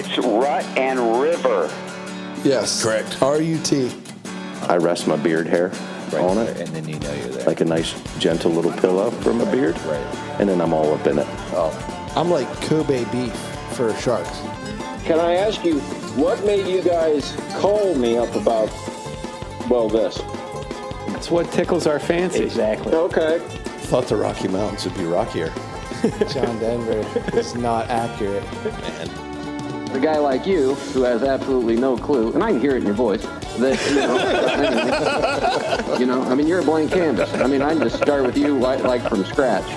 It's Rut and River. Yes. Correct. R-U-T. I rest my beard hair on it. And then you know you're there. Like a nice, gentle little pillow for my beard. Right. And then I'm all up in it. Oh. I'm like Kobe beef for sharks. Can I ask you, what made you guys call me up about, well, this? That's what tickles our fancy. Exactly. Okay. Thought the Rocky Mountains would be rockier. John Denver is not accurate. Man. A guy like you, who has absolutely no clue, and I can hear it in your voice, that, I mean, you're a blank canvas. I mean, I can just start with you like from scratch.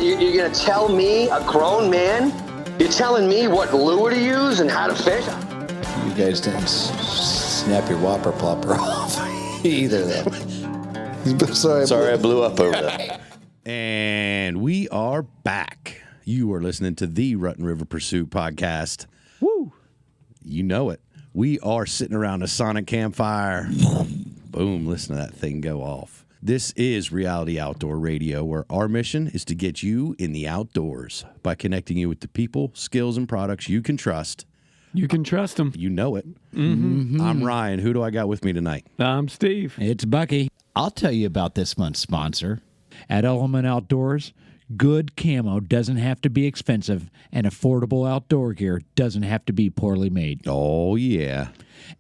You're going to tell me, a grown man, you're telling me what lure to use and how to fish? You guys didn't snap your whopper plopper off either, though. Sorry, I blew up over that. And we are back. You are listening to the Rut and River Pursuit podcast. Woo! You know it. We are sitting around a sonic campfire. Boom, listen to that thing go off. This is Reality Outdoor Radio, where our mission is to get you in the outdoors by connecting you with the people, skills, and products you can trust. You can trust them. You know it. Mm-hmm. I'm Ryan. Who do I got with me tonight? I'm Steve. It's Bucky. I'll tell you about this month's sponsor. At Element Outdoors, good camo doesn't have to be expensive, and affordable outdoor gear doesn't have to be poorly made. Oh, yeah.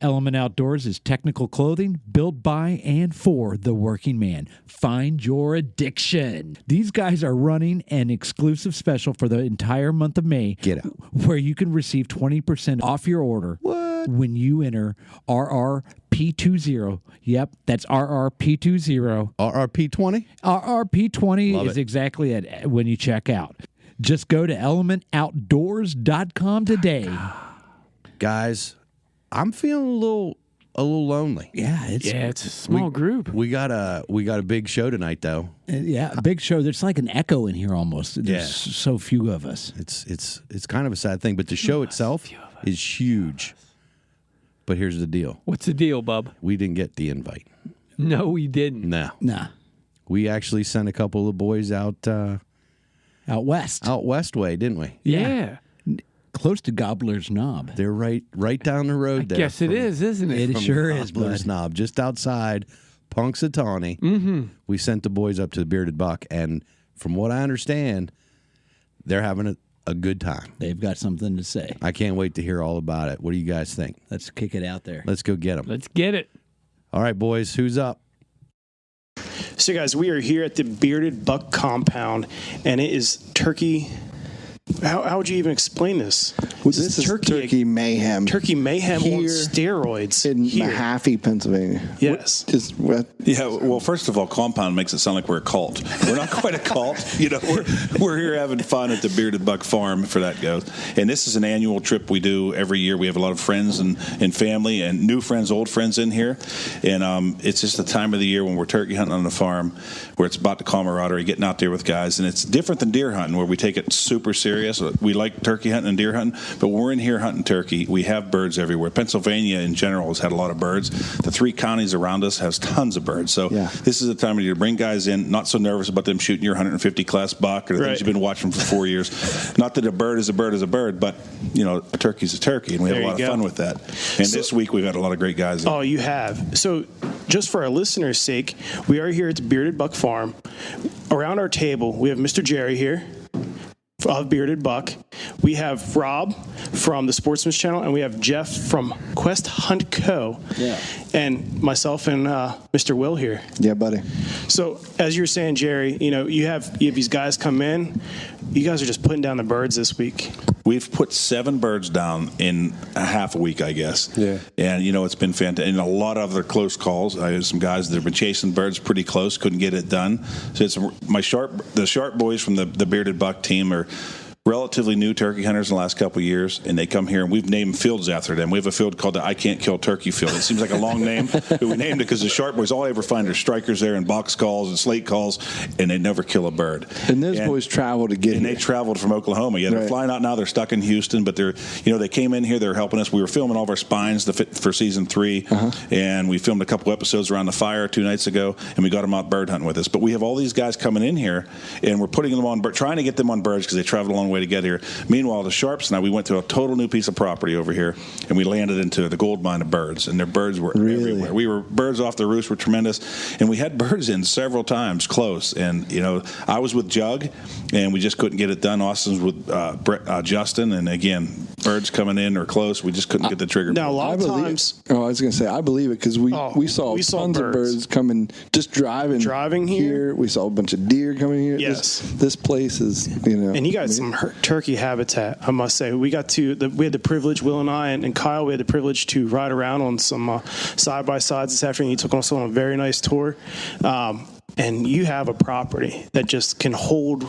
Element Outdoors is technical clothing built by and for the working man. Find your addiction. These guys are running an exclusive special for the entire month of May. Get out. Where you can receive 20% off your order. What? When you enter RRP20. Yep, that's RRP20. RRP20? RRP20 Love is it. exactly it when you check out. Just go to elementoutdoors.com today. Guys, I'm feeling a little lonely. Yeah, It's a small group. We got a big show tonight, though. a big show. There's like an echo in here almost. There's Yeah. so few of us. It's kind of a sad thing, but the show itself is huge. But here's the deal. What's the deal, bub? We didn't get the invite. No, we didn't. No. Nah, We actually sent a couple of boys out out west. way, didn't we? Yeah. Close to Gobbler's Knob. They're right down the road I there. guess it is, isn't it? It sure is, Gobbler's bud. Knob, just outside Punxsutawney. Mm-hmm. We sent the boys up to the Bearded Buck, and from what I understand, they're having a good time. They've got something to say. I can't wait to hear all about it. What do you guys think? Let's kick it out there. Let's go get them. Let's get it. All right, boys, who's up? So, guys, we are here at the Bearded Buck compound, and it is turkey. How would you even explain this? This is turkey mayhem. Turkey mayhem on Here steroids in here. Mahaffey, Pennsylvania. Yes. Just what? Yeah, well, first of all, compound makes it sound like we're a cult. We're not quite a cult. We're here having fun at the Bearded Buck Farm, for that goes. And this is an annual trip we do every year. We have a lot of friends and family and new friends, old friends in here. And it's just the time of the year when we're turkey hunting on the farm, where it's about the camaraderie, getting out there with guys. And it's different than deer hunting, where we take it super serious. We like turkey hunting and deer hunting, but when we're in here hunting turkey, we have birds everywhere. Pennsylvania in general has had a lot of birds. The 3 counties around us has tons of birds. So This is the time of year to bring guys in, not so nervous about them shooting your 150 class buck or the things you've been watching for 4 years. Not that a bird is a bird is a bird, but a turkey's a turkey, and we have a lot of fun with that. And this week we've had a lot of great guys in. Oh, you have. So just for our listeners' sake, we are here at the Bearded Buck Farm. Around our table, we have Mr. Jerry here of Bearded Buck. We have Rob from the Sportsman's Channel, and we have Jeff from Quest Hunt Co. Yeah. And myself and Mr. Will here. Yeah, buddy. So as you're saying, Jerry, you have these guys come in. You guys are just putting down the birds this week. We've put 7 birds down in a half a week, I guess. Yeah. And, it's been fantastic. And a lot of other close calls. I have some guys that have been chasing birds pretty close, couldn't get it done. So it's the sharp boys from the Bearded Buck team are relatively new turkey hunters in the last couple of years, and they come here, and we've named fields after them. We have a field called the I Can't Kill Turkey Field. It seems like a long name, but we named it because the sharp boys, all I ever find are strikers there and box calls and slate calls, and they never kill a bird. And those boys travel to get here. And they traveled from Oklahoma. Yeah, they're flying out now. They're stuck in Houston, but they came in here. They're helping us. We were filming all of our spines for season 3, and we filmed a couple episodes around the fire 2 nights ago, and we got them out bird hunting with us. But we have all these guys coming in here, and we're putting them on, trying to get them on birds because they travel a long way way to get here. Meanwhile, the Sharps and I, we went to a total new piece of property over here, and we landed into the gold mine of birds, and their birds were everywhere. We were birds off the roost were tremendous, and we had birds in several times close. And I was with Jug, and we just couldn't get it done. Austin's with Justin, and again, birds coming in or close, we just couldn't get the trigger. Now a lot of times, I was going to say I believe it because we saw tons of birds coming, just driving here. We saw a bunch of deer coming here. Yes, this place is and you got some turkey habitat. I must say, we had the privilege, Will and I and Kyle, we had the privilege to ride around on some side by sides this afternoon. You took us on a very nice tour, and you have a property that just can hold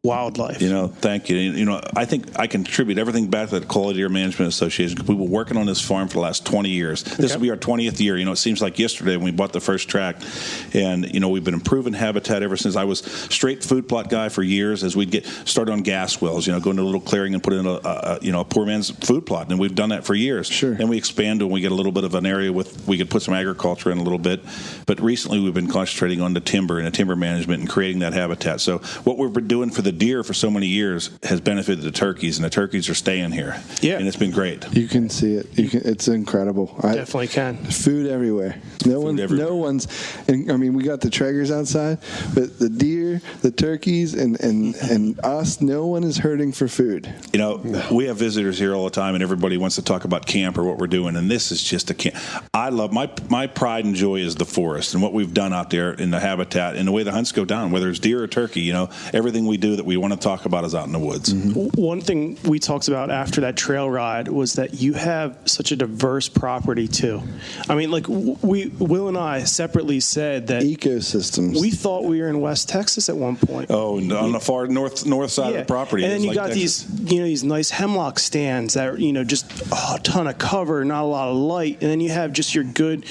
wildlife. Thank you. I think I contribute everything back to the Quality Air Management Association. We've been working on this farm for the last 20 years. This will be our 20th year. It seems like yesterday when we bought the first tract, and we've been improving habitat ever since. I was straight food plot guy for years. As we'd get started on gas wells, go into a little clearing and put in a poor man's food plot, and we've done that for years. Sure. Then we expand when we get a little bit of an area we could put some agriculture in a little bit. But recently we've been concentrating on the timber and the timber management and creating that habitat. So what we've been doing for the deer for so many years has benefited the turkeys, and the turkeys are staying here. Yeah, and it's been great. You can see it. It's incredible. Definitely can. Food everywhere. No one's. And, I mean, we got the Traegers outside, but the deer, the turkeys, and us. No one is hurting for food. We have visitors here all the time, and everybody wants to talk about camp or what we're doing, and this is just a camp. I love my pride and joy is the forest and what we've done out there in the habitat and the way the hunts go down, whether it's deer or turkey. Everything we do that we want to talk about is out in the woods. Mm-hmm. One thing we talked about after that trail ride was that you have such a diverse property too. I mean, like Will and I separately said that ecosystems. We thought we were in West Texas at one point. Oh, on the far north side of the property. And then you got Texas. these nice hemlock stands that just a ton of cover, not a lot of light, and then you have just your good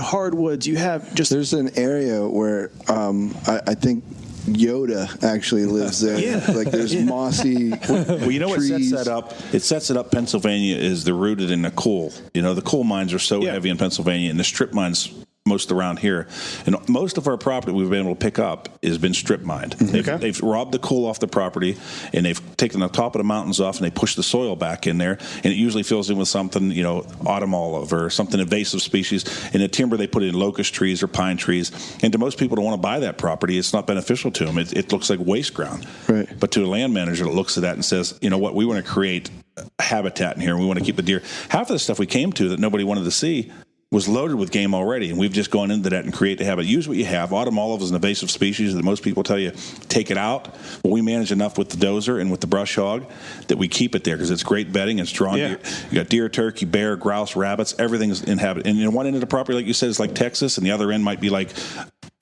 hardwoods. You have just there's an area where I think Yoda actually lives there. Like there's mossy well, you know what sets that up? It sets it up. Pennsylvania is they're rooted in the coal. The coal mines are so heavy in Pennsylvania, and the strip mines most around here. And most of our property we've been able to pick up has been strip mined. They've robbed the coal off the property, and they've taken the top of the mountains off, and they push the soil back in there, and it usually fills in with something, autumn olive or something invasive species. In the timber, they put in locust trees or pine trees. And to most people who don't want to buy that property, it's not beneficial to them. It looks like waste ground. Right. But to a land manager that looks at that and says, you know what, we want to create habitat in here, and we want to keep the deer. Half of the stuff we came to that nobody wanted to see was loaded with game already, and we've just gone into that and create the habit. Use what you have. Autumn olive is an invasive species that most people tell you, take it out. But we manage enough with the dozer and with the brush hog that we keep it there because it's great bedding. It's drawn. You got deer, turkey, bear, grouse, rabbits. Everything's inhabited. And one end of the property, like you said, is like Texas, and the other end might be like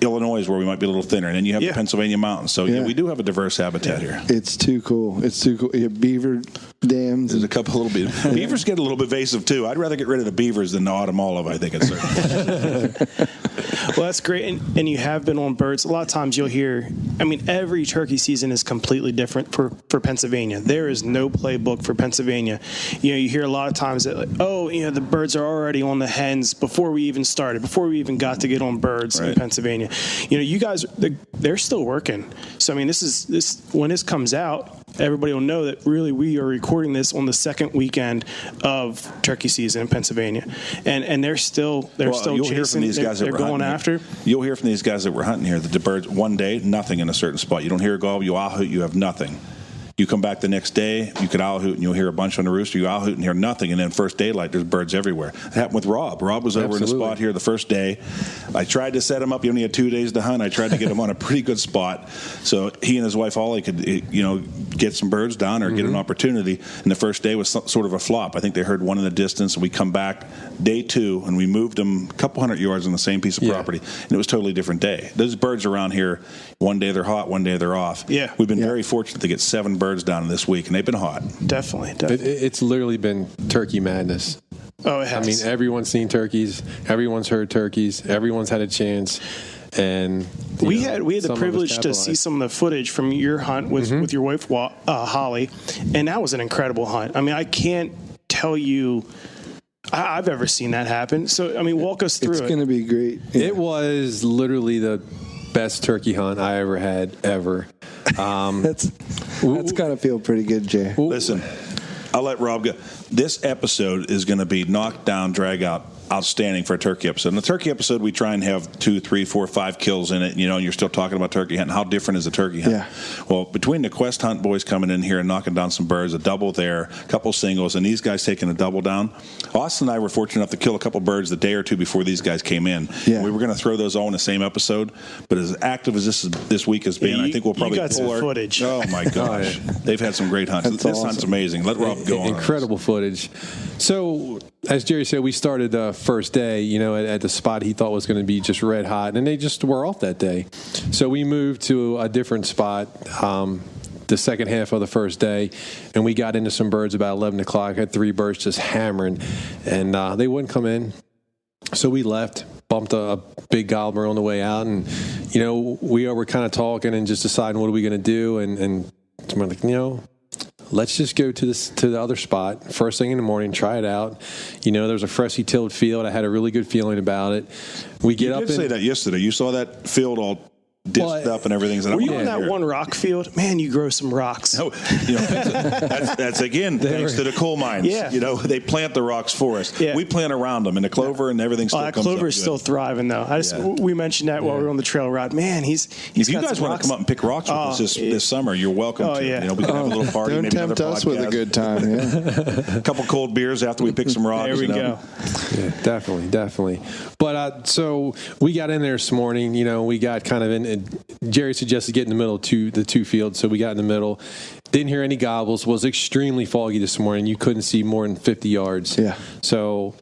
Illinois, where we might be a little thinner. And then you have the Pennsylvania mountains. So we do have a diverse habitat here. It's too cool. You have beaver dams. There's a couple little bit. Beavers get a little bit invasive too. I'd rather get rid of the beavers than the autumn olive, I think it's Well, that's great. And you have been on birds. A lot of times you'll hear, every turkey season is completely different for Pennsylvania. There is no playbook for Pennsylvania. You hear a lot of times that, the birds are already on the hens before we even started, before we even got to get on birds in Pennsylvania. You guys, they're still working. So, this when this comes out, everybody will know that really we are recording this on the second weekend of turkey season in Pennsylvania, and they're still you'll chasing. Hear from these guys they're going after. You'll hear from these guys that were hunting here that the birds one day nothing in a certain spot. You don't hear a gobble, you owl hoot, you have nothing. You come back the next day, you could owl hoot and you'll hear a bunch on the rooster. You owl hoot and hear nothing, and then first daylight, there's birds everywhere. It happened with Rob. Rob was over in the spot here the first day. I tried to set him up. He only had 2 days to hunt. I tried to get him on a pretty good spot, so he and his wife Ollie could, get some birds down or get an opportunity. And the first day was sort of a flop. I think they heard one in the distance, and we come back day 2, and we moved them a couple hundred yards on the same piece of property, and it was a totally different day. Those birds around here, one day they're hot, one day they're off. Yeah, we've been very fortunate to get 7 birds down this week, and they've been hot. Definitely. It's literally been turkey madness. Oh, it has. Everyone's seen turkeys. Everyone's heard turkeys. Everyone's had a chance. And we had the privilege to see some of the footage from your hunt with your wife Holly, and that was an incredible hunt. I can't tell you I've ever seen that happen. So walk us through. It's going to be great. It was literally the best turkey hunt I ever had ever. That's gotta feel pretty good, Jay. Listen, I'll let Rob go. This episode is going to be knocked down, drag out, outstanding for a turkey episode. In the turkey episode, we try and have 2, 3, 4, 5 kills in it. You know, and you're still talking about turkey hunting. How different is a turkey hunt? Yeah. Well, between the Quest Hunt boys coming in here and knocking down some birds, a double there, a couple singles, and these guys taking a double down, Austin and I were fortunate enough to kill a couple birds the day or two before these guys came in. Yeah. We were going to throw those all in the same episode, but as active as this week has been, I think we'll probably you got some footage. Oh my gosh, they've had some great hunts. That's This awesome. hunt's amazing. Let Rob go on. Incredible footage. So, as Jerry said, we started the first day, you know, at the spot he thought was going to be just red hot, and they just were off that day. So we moved to a different spot the second half of the first day, and we got into some birds about 11 o'clock. I had 3 birds just hammering, and they wouldn't come in. So we left, bumped a big gobbler on the way out, and, you know, we were kind of talking and just deciding what are we going to do, and we're like, you know, let's just go to the other spot first thing in the morning, try it out. You know, there's a freshly tilled field. I had a really good feeling about it. We get up. You did say that yesterday. You saw that field all dished up and everything. Were you on that one rock field? Man, you grow some rocks. No, you know, that's again thanks to the coal mines. Yeah. You know, they plant the rocks for us. Yeah. We plant around them, and the clover and everything still that comes clover up is good. still thriving, though. We mentioned that while we were on the trail ride. Man, he's if you got guys some want to come up and pick rocks with us this summer, you're welcome to. yeah. You know, we can have a little party. Don't maybe tempt another us with a podcast. good time. Yeah. A couple cold beers after we pick some rocks. There we go. Yeah, definitely. But so we got in there this morning. You know, we got kind of in. Jerry suggested get in the middle of the two fields, so we got in the middle. Didn't hear any gobbles. Was extremely foggy this morning. You couldn't see more than 50 yards. Yeah. So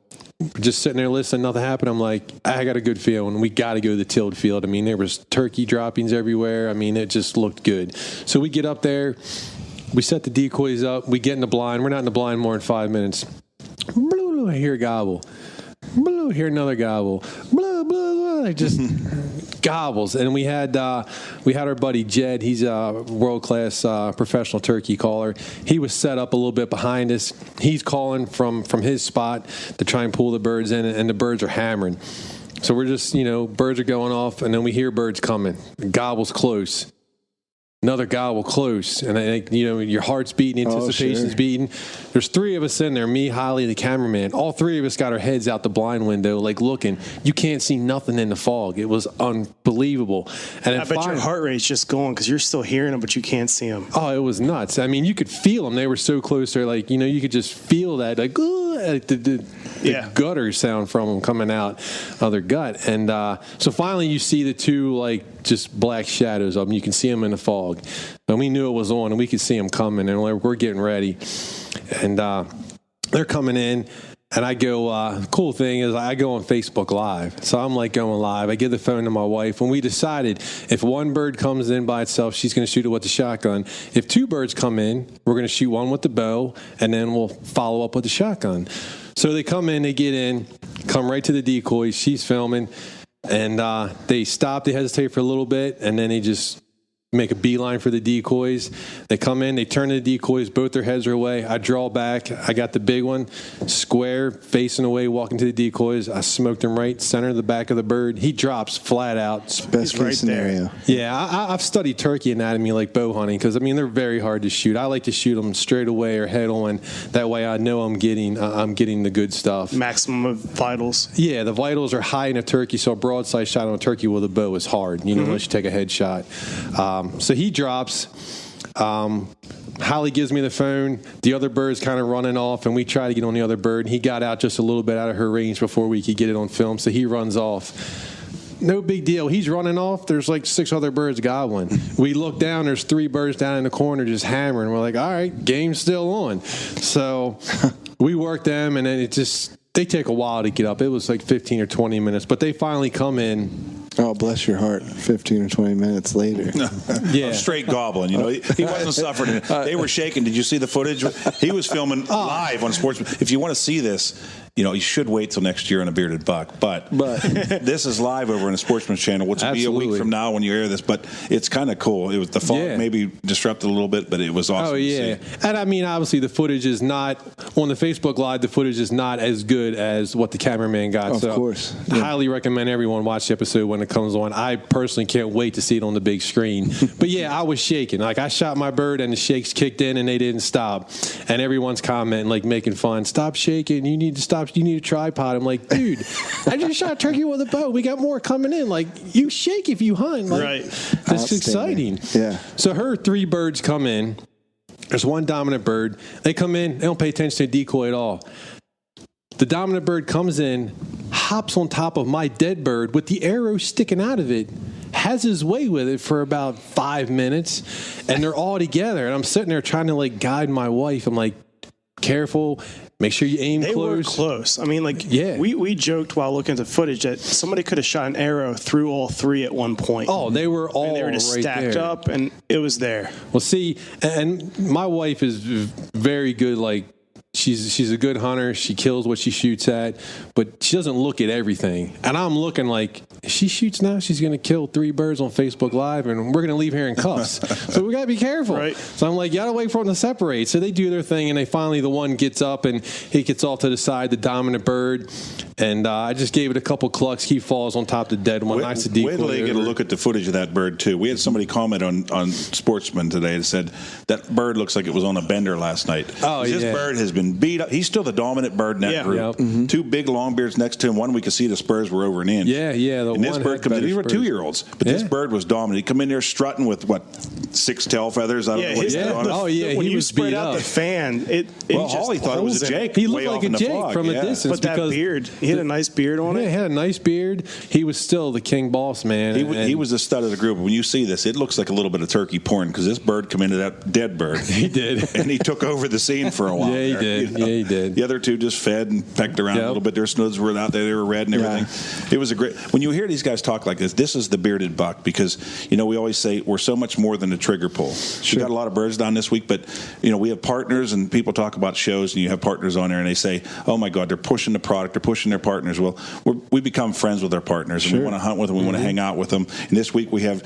just sitting there listening, nothing happened. I'm like, I got a good feeling. We got to go to the tilled field. I mean, there was turkey droppings everywhere. I mean, it just looked good. So we get up there. We set the decoys up. We get in the blind. We're not in the blind more than 5 minutes. Blue, I hear a gobble. Blue, hear another gobble. Blue, like just gobbles. And we had our buddy Jed. He's a world-class professional turkey caller. He was set up a little bit behind us. He's calling from his spot to try and pull the birds in, and the birds are hammering. So we're just, you know, birds are going off, and then we hear birds coming. Gobbles close. Another gobble close, and I think, you know, your heart's beating, anticipation's beating. There's 3 of us in there, me, Holly, the cameraman. All 3 of us got our heads out the blind window, like looking. You can't see nothing in the fog. It was unbelievable. And I bet your heart rate's just going because you're still hearing them, but you can't see them. Oh, it was nuts. I mean, you could feel them. They were so close. They're like, you know, you could just feel that, like, the gutter sound from them coming out of their gut. And so finally you see the 2, like, just black shadows of them. You can see them in the fog. And we knew it was on, and we could see them coming, and we're getting ready. And they're coming in, and I go, the cool thing is I go on Facebook Live. So I'm like going live. I give the phone to my wife, and we decided if one bird comes in by itself, she's going to shoot it with the shotgun. If 2 birds come in, we're going to shoot one with the bow, and then we'll follow up with the shotgun. So they come in, they get in, come right to the decoys. She's filming, and they stop, they hesitate for a little bit, and then they just make a beeline for the decoys. They come in, they turn the decoys, both their heads are away. I draw back. I got the big one, square, facing away, walking to the decoys. I smoked him right center of the back of the bird. He drops flat out. Best case scenario. Yeah, I've studied turkey anatomy like bow hunting because, I mean, they're very hard to shoot. I like to shoot them straight away or head on. That way I know I'm getting the good stuff. Maximum of vitals. Yeah, the vitals are high in a turkey, so a broadside shot on a turkey with a bow is hard, you know, unless you take a headshot. So he drops. Holly gives me the phone. The other bird's kind of running off, and we try to get on the other bird. He got out just a little bit out of her range before we could get it on film, so he runs off. No big deal. He's running off. There's like 6 other birds gobbling. We look down. There's 3 birds down in the corner just hammering. We're like, all right, game's still on. So we work them, and then they take a while to get up. It was like 15 or 20 minutes, but they finally come in. Oh, bless your heart. 15 or 20 minutes later. Yeah. Straight gobbling. You know, he wasn't suffering. They were shaking. Did you see the footage? He was filming live on Sportsman. If you want to see this, you should wait till next year on a bearded buck. But this is live over on the Sportsman's Channel, which will be a week from now when you air this. But it's kind of cool. It was the fog maybe disrupted a little bit, but it was awesome. Oh yeah, and I mean, obviously the footage is not on the Facebook Live. The footage is not as good as what the cameraman got. Of course, highly recommend everyone watch the episode when it comes on. I personally can't wait to see it on the big screen. But yeah, I was shaking. Like I shot my bird and the shakes kicked in and they didn't stop. And everyone's commenting, like making fun. Stop shaking. You need to stop. You need a tripod. I'm like, dude, I just shot turkey with a bow. We got more coming in. Like you shake if you hunt. Like, right. That's exciting. Yeah. So her 3 birds come in. There's one dominant bird. They come in. They don't pay attention to the decoy at all. The dominant bird comes in, hops on top of my dead bird with the arrow sticking out of it, has his way with it for about 5 minutes, and they're all together. And I'm sitting there trying to like guide my wife. I'm like, careful, make sure you aim close. They were close. I mean, like, we joked while looking at the footage that somebody could have shot an arrow through all 3 at one point. Oh, they were all they were just right stacked there. up, and it was there. Well, see, and my wife is very good, like, She's a good hunter. She kills what she shoots at, but she doesn't look at everything. And I'm looking like, if she shoots now, she's going to kill 3 birds on Facebook Live, and we're going to leave her in cuffs. So we got to be careful. Right. So I'm like, you got to wait for them to separate. So they do their thing, and they finally, the one gets up, and he gets off to the side, the dominant bird. And I just gave it a couple clucks. He falls on top of the dead one. Nice to decoy. Wait till they get a look at the footage of that bird, too. We had somebody comment on Sportsman today and said, that bird looks like it was on a bender last night. Oh, This bird has been beat up. He's still the dominant bird in that group. Yep. Mm-hmm. 2 big long beards next to him. One we could see the spurs were over an inch. Yeah. And this bird comes in. These were 2-year-olds, but this bird was dominant. He come in there strutting with, 6 tail feathers? I don't know what he's doing. Oh, yeah. When he you was spread beat out up. the fan, Holly thought it was a Jake. He looked way like off a in the Jake fog. from a distance. But that beard, he had a nice beard on it. Yeah, he had a nice beard. He was still the king boss, man. He was the stud of the group. When you see this, it looks like a little bit of turkey porn because this bird come into that dead bird. He did. And he took over the scene for a while. Yeah, he did. Yeah, he did. The other 2 just fed and pecked around a little bit. Their snoods were out there. They were red and everything. It was a great... When you hear these guys talk like this is the bearded buck because, we always say we're so much more than a trigger pull. We got a lot of birds down this week, but, we have partners and people talk about shows and you have partners on there and they say, oh, my God, they're pushing the product. They're pushing their partners. Well, we become friends with our partners and we want to hunt with them. We want to hang out with them. And this week we have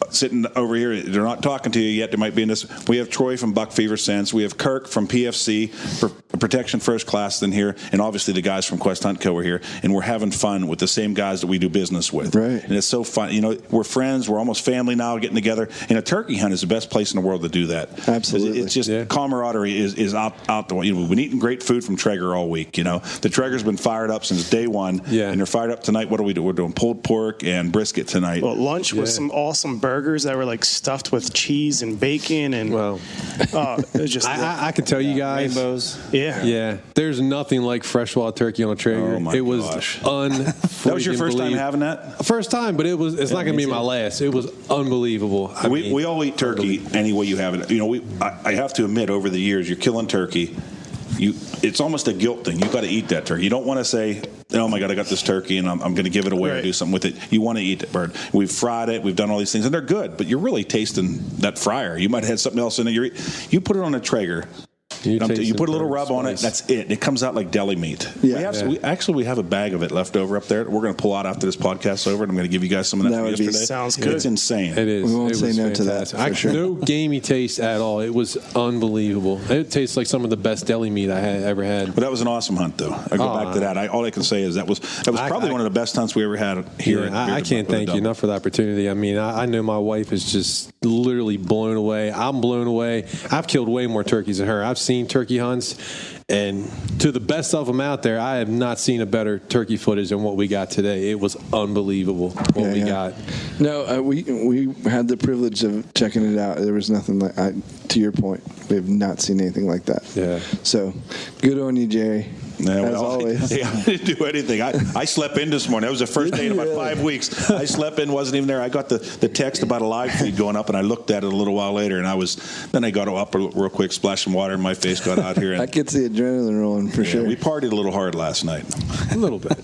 sitting over here, they're not talking to you yet. They might be in this. We have Troy from Buck Fever Sense. We have Kirk from PFC for Protection First Class in here. And obviously the guys from Quest Hunt Co. are here. And we're having fun with the same guys that we do business with. Right. And it's so fun. We're friends. We're almost family now getting together. And a turkey hunt is the best place in the world to do that. Absolutely. It's just camaraderie is out the way. We've been eating great food from Traeger all week. The Traeger's been fired up since day one. Yeah. And they're fired up tonight. What do we do? We're doing pulled pork and brisket tonight. Well, lunch was some awesome burgers that were like stuffed with cheese and bacon and it was just I can tell you guys, rainbows. Yeah. There's nothing like fresh wild turkey on a Traeger. Oh my it was gosh. That was your first time having that? First time, but it's not going to be my last. It was unbelievable. We all eat turkey any way you have it. I have to admit, over the years, you're killing turkey. It's almost a guilt thing. You got to eat that turkey. You don't want to say, "Oh my God, I got this turkey and I'm going to give it away or do something with it." You want to eat that bird. We've fried it. We've done all these things, and they're good. But you're really tasting that fryer. You might have had something else in it. You put it on a Traeger. You put a little rub on it. That's it. It comes out like deli meat. Yeah. We have a bag of it left over up there. We're going to pull out after this podcast over, and I'm going to give you guys some of that from yesterday. Sounds good. It's insane. It is. We won't say no to that. For sure. No gamey taste at all. It was unbelievable. It tastes like some of the best deli meat I had ever had. But that was an awesome hunt, though. I go back to that. All I can say is that was probably one of the best hunts we ever had here. I can't thank you enough for the opportunity. I mean, I know my wife is just literally blown away. I'm blown away. I've killed way more turkeys than her. I've seen turkey hunts, and to the best of them out there, I have not seen a better turkey footage than what we got today. It was unbelievable what we got. No, we had the privilege of checking it out. There was nothing like, to your point, we have not seen anything like that. Yeah. So, good on you, Jerry. As always. I didn't do anything. I slept in this morning. That was the first day in about 5 weeks. I slept in, wasn't even there. I got the text about a live feed going up, and I looked at it a little while later, and then I got up real quick, splashed some water in my face, got out here. And, I could see adrenaline rolling for sure. We partied a little hard last night. A little bit.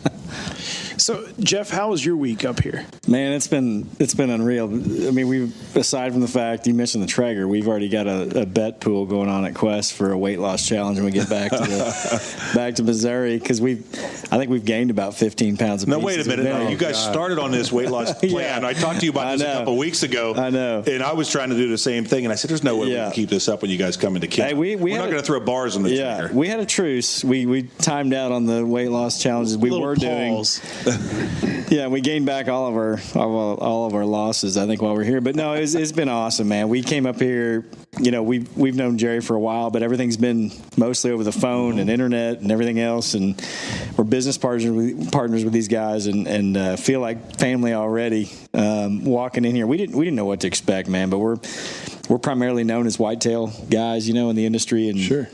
So, Jeff, how was your week up here? Man, it's been unreal. I mean, we've, aside from the fact you mentioned the Traeger, we've already got a bet pool going on at Quest for a weight loss challenge when we get back to back to Missouri, because I think we've gained about 15 pounds of Now, meat wait a since minute. we've been Now, here. you guys started on this weight loss plan. I talked to you about this a couple of weeks ago. I know. And I was trying to do the same thing, and I said, there's no way we can keep this up when you guys come into camp. Hey, we're not going to throw bars on the Traeger. We had a truce. We timed out on the weight loss challenges we were doing. Yeah, we gained back all of our losses, I think, while we're here. But no, it's been awesome, man. We came up here. You know, we've known Jerry for a while, but everything's been mostly over the phone and internet and everything else. And we're business partners with these guys, and feel like family already. Walking in here, we didn't know what to expect, man. But we're primarily known as whitetail guys, you know, in the industry. And sure.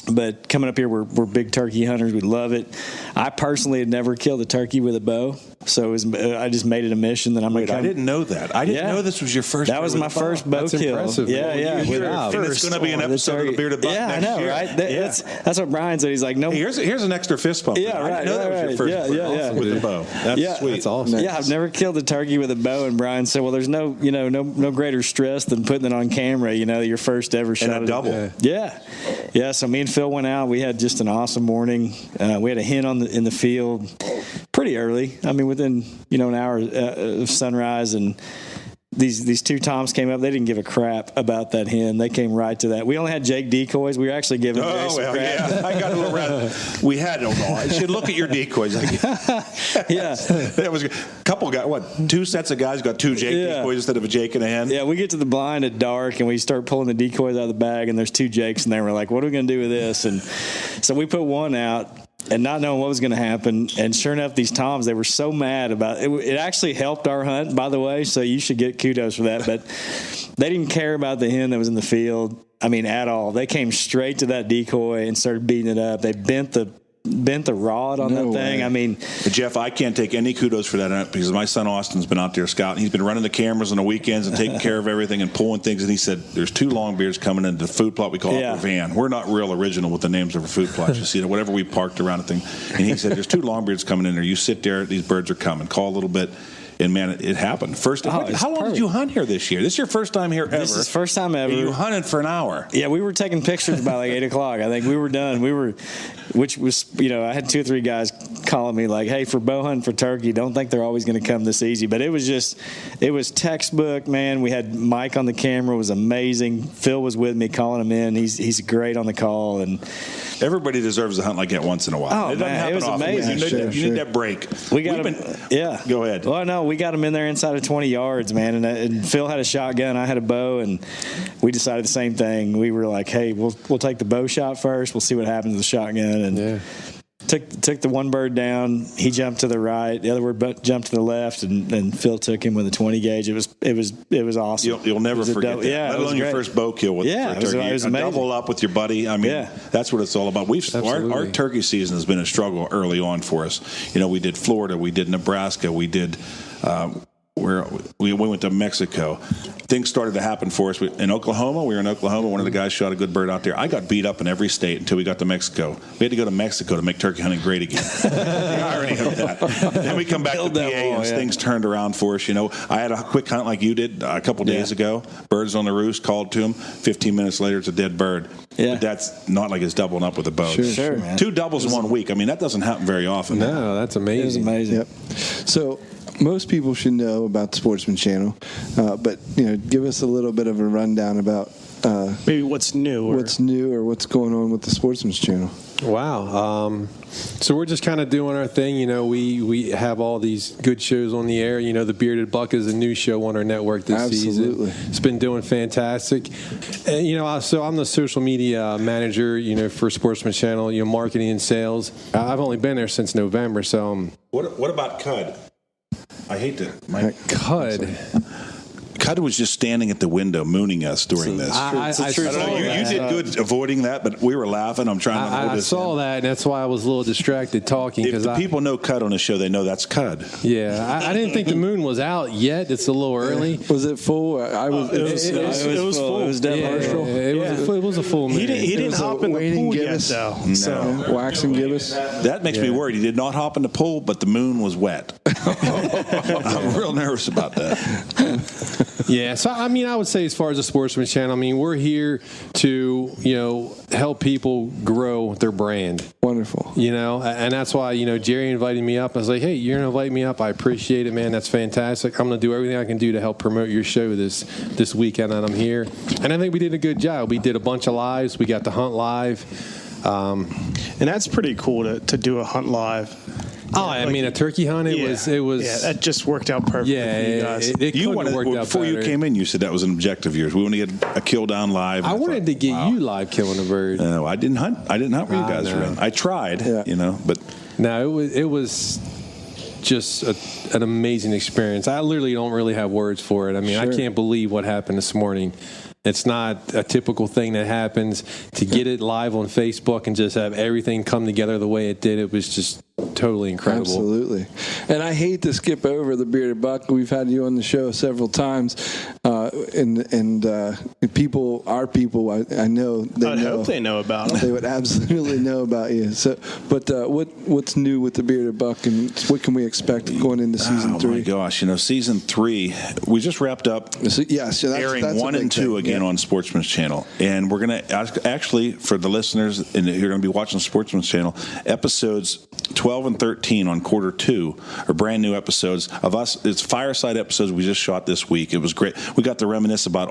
But coming up here, we're big turkey hunters. We love it. I personally had never killed a turkey with a bow, so I just made it a mission that I'm going to come. I didn't know that. I didn't know this was your first. That was my first bow kill. Impressive. Yeah. And it's going to be an episode of the Bearded Buck next next year. Right? That's what Brian said. He's like, no. Hey, here's an extra fist pump. Yeah, right. I didn't know that was your first Yeah. with the bow. That's sweet. That's awesome. Yeah, I've never killed a turkey with a bow, and Brian said, well, there's no greater stress than putting it on camera, you know, your first ever shot. And a double. Yeah. So me and Phil went out. We had just an awesome morning. We had a hen in the field pretty early. I mean, within an hour of sunrise, and these two toms came up. They didn't give a crap about that hen. They came right to that. We only had Jake decoys. We were actually giving Jake some crap. Yeah. I got a little around. We had them all. I should look at your decoys. Yeah. That was a couple got two sets of guys got two Jake decoys instead of a Jake and a hen. Yeah, we get to the blind at dark, and we start pulling the decoys out of the bag, and there's two Jakes in there. We're like, what are we going to do with this? And so we put one out, and not knowing what was going to happen. And sure enough, these toms, they were so mad about it. It actually helped our hunt, by the way, so you should get kudos for that. But they didn't care about the hen that was in the field, I mean, at all. They came straight to that decoy and started beating it up. They bent the rod on that thing. I mean, Jeff, I can't take any kudos for that because my son Austin's been out there scouting. He's been running the cameras on the weekends and taking care of everything and pulling things. And he said, there's two longbeards coming into the food plot we call Upper Van. We're not real original with the names of our food plots. You see, whatever we parked around the thing. And he said, there's two longbeards coming in there. You sit there, these birds are coming. Call a little bit. And, man, it happened. How long did you hunt here this year? This is your first time here ever. This is first time ever. And you hunted for an hour. Yeah, we were taking pictures by like 8 o'clock. I think we were done. Which was, I had 2 or 3 guys calling me like, hey, for bow hunting for turkey, don't think they're always going to come this easy. But it was textbook, man. We had Mike on the camera. It was amazing. Phil was with me calling him in. He's great on the call. And everybody deserves a hunt like that once in a while. Oh, it doesn't happen it was often. amazing. You need that break. We got him. Yeah. Go ahead. Well, no, we got him in there inside of 20 yards, man. And Phil had a shotgun. I had a bow, and we decided the same thing. We were like, hey, we'll take the bow shot first. We'll see what happens with the shotgun. And took the one bird down. He jumped to the right. The other bird jumped to the left, and Phil took him with a 20 gauge. It was awesome. You'll never forget that. Yeah, let alone your first bow kill with it was amazing. Double up with your buddy. I mean, that's what it's all about. Our turkey season has been a struggle early on for us. We did Florida, we did Nebraska, we did. We went to Mexico. Things started to happen for us. In Oklahoma, we were in Oklahoma. One of the guys shot a good bird out there. I got beat up in every state until we got to Mexico. We had to go to Mexico to make turkey hunting great again. The irony of that. Then we come back to PA and things turned around for us. I had a quick hunt like you did a couple days ago. Birds on the roost, called to him. 15 minutes later, it's a dead bird. Yeah. But that's not like it's doubling up with a bow. Sure, man. 2 doubles in 1 week. I mean, that doesn't happen very often. No, that's amazing. It was amazing. Yep. So most people should know about the Sportsman Channel, but give us a little bit of a rundown about maybe what's new or what's going on with the Sportsman's Channel. Wow. So we're just kind of doing our thing. We have all these good shows on the air. The Bearded Buck is a new show on our network this season. It's been doing fantastic. And, so I'm the social media manager, for Sportsman Channel, marketing and sales. I've only been there since November. So What about Cud? I hate to. Cud. Cud was just standing at the window mooning us during this. I I don't know, you did good avoiding that, but we were laughing. I'm trying to hold I this saw in. that, and that's why I was a little distracted talking. If the people know Cud on the show, they know that's Cud. Yeah, I didn't think the moon was out yet. It's a little early. Was it full? I was. It was full. It was definitely It was a full moon. He didn't hop in the pool yet, though. No. So. Wax and gibbous. That makes me worried. He did not hop in the pool, but the moon was wet. I'm real nervous about that. Yeah, so I mean, I would say as far as the Sportsman's Channel, I mean, we're here to, help people grow their brand. Wonderful. And that's why, Jerry invited me up. I was like, hey, you're going to invite me up. I appreciate it, man. That's fantastic. I'm going to do everything I can do to help promote your show this weekend that I'm here. And I think we did a good job. We did a bunch of lives. We got to hunt live. And that's pretty cool to do a hunt live. Oh, I mean, a turkey hunt. It was. Yeah, that just worked out perfectly for you guys. It couldn't have worked out before better. you came in, you said that was an objective of yours. We want to get a kill down live. I wanted to get you live killing a bird. No, I didn't hunt. I didn't hunt where you guys were in. I tried, but no, it was just an amazing experience. I literally don't really have words for it. I mean, I can't believe what happened this morning. It's not a typical thing that happens. To get it live on Facebook and just have everything come together the way it did, it was just totally incredible. Absolutely. And I hate to skip over the Bearded Buck. We've had you on the show several times. People, our people, I know they I hope they know about it. They would absolutely know about you. So, but what's new with the Bearded Buck, and what can we expect going into season 3? Oh my gosh! Season 3, we just wrapped up. So that's airing 1 and 2 again on Sportsman's Channel, and we're going to actually, for the listeners, and you're going to be watching Sportsman's Channel, episodes 12 and 13 on quarter 2 are brand new episodes of us. It's fireside episodes we just shot this week. It was great. We got to reminisce about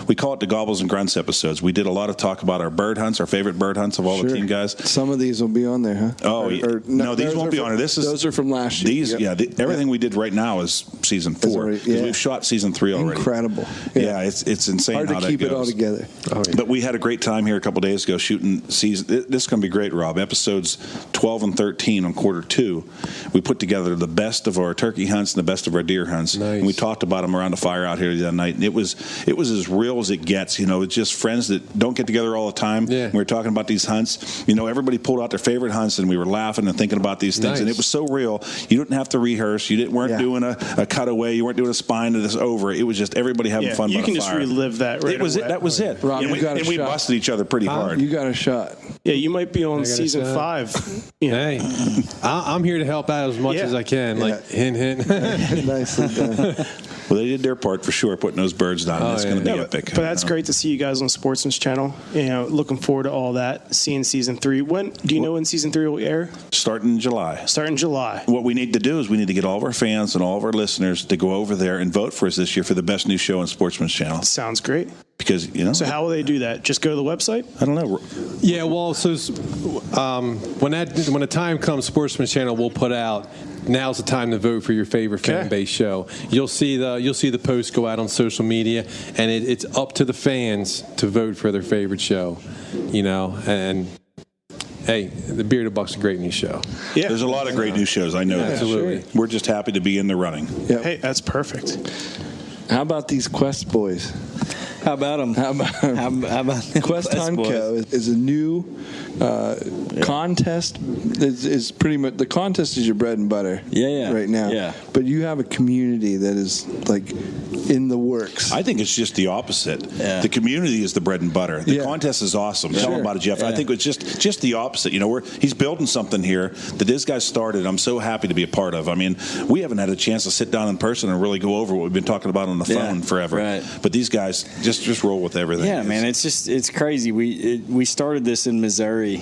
we call it the Gobbles and Grunts episodes. We did a lot of talk about our bird hunts, our favorite bird hunts of all the team guys. Some of these will be on there, huh? Oh, no, these won't be on there. Those are from last year. Everything we did right now is season 4. We've shot season 3 already. Incredible. Yeah, it's insane Hard how to that keep goes. it all together. But we had a great time here a couple days ago shooting season. This is going to be great, Rob. Episodes 12 and 13 on quarter 2. We put together the best of our turkey hunts and the best of our deer hunts. Nice. And we talked about them around the fire out here the other night. And it was as real as it gets. It's just friends that don't get together all the time. Yeah. We were talking about these hunts. Everybody pulled out their favorite hunts, and we were laughing and thinking about these things. Nice. And it was so real. You didn't have to rehearse. You weren't doing a cutaway. You weren't doing a spine to this over. It was just everybody having fun. You by can the just fire. relive that. Right away. That was it. Rob, and we busted each other pretty hard. You got a shot. Yeah, you might be on season 5. Hey, I'm here to help out as much as I can. Hint, hint. Nicely done. Well, they did their part for sure, putting those birds down. It's going to be epic. But that's great to see you guys on Sportsman's Channel. Looking forward to all that. Seeing season 3. When do you know when season 3 will air? Starting in July. What we need to do is we need to get all of our fans and all of our listeners to go over there and vote for us this year for the best new show on Sportsman's Channel. Sounds great. Because So how will they do that? Just go to the website? I don't know. Yeah, well, so when the time comes, Sportsman's Channel will put out. Now's the time to vote for your favorite fan base show. You'll see the posts go out on social media, and it's up to the fans to vote for their favorite show. And hey, the Bearded Buck's a great new show. Yeah, there's a lot of great new shows. I know that. Absolutely. Sure. We're just happy to be in the running. Yep. Hey, that's perfect. How about these Quest boys? How about them? How about Quest Hunco is a new contest. Is pretty much the contest is your bread and butter. Yeah. Right now. Yeah. But you have a community that is like in the works. I think it's just the opposite. Yeah. The community is the bread and butter. The contest is awesome. Tell them about it, Jeff. Yeah. I think it's just the opposite. He's building something here that this guy started. I'm so happy to be a part of. I mean, we haven't had a chance to sit down in person and really go over what we've been talking about on the phone forever. Right. But these guys just roll with everything. Yeah, man, it's crazy. We started this in Missouri. I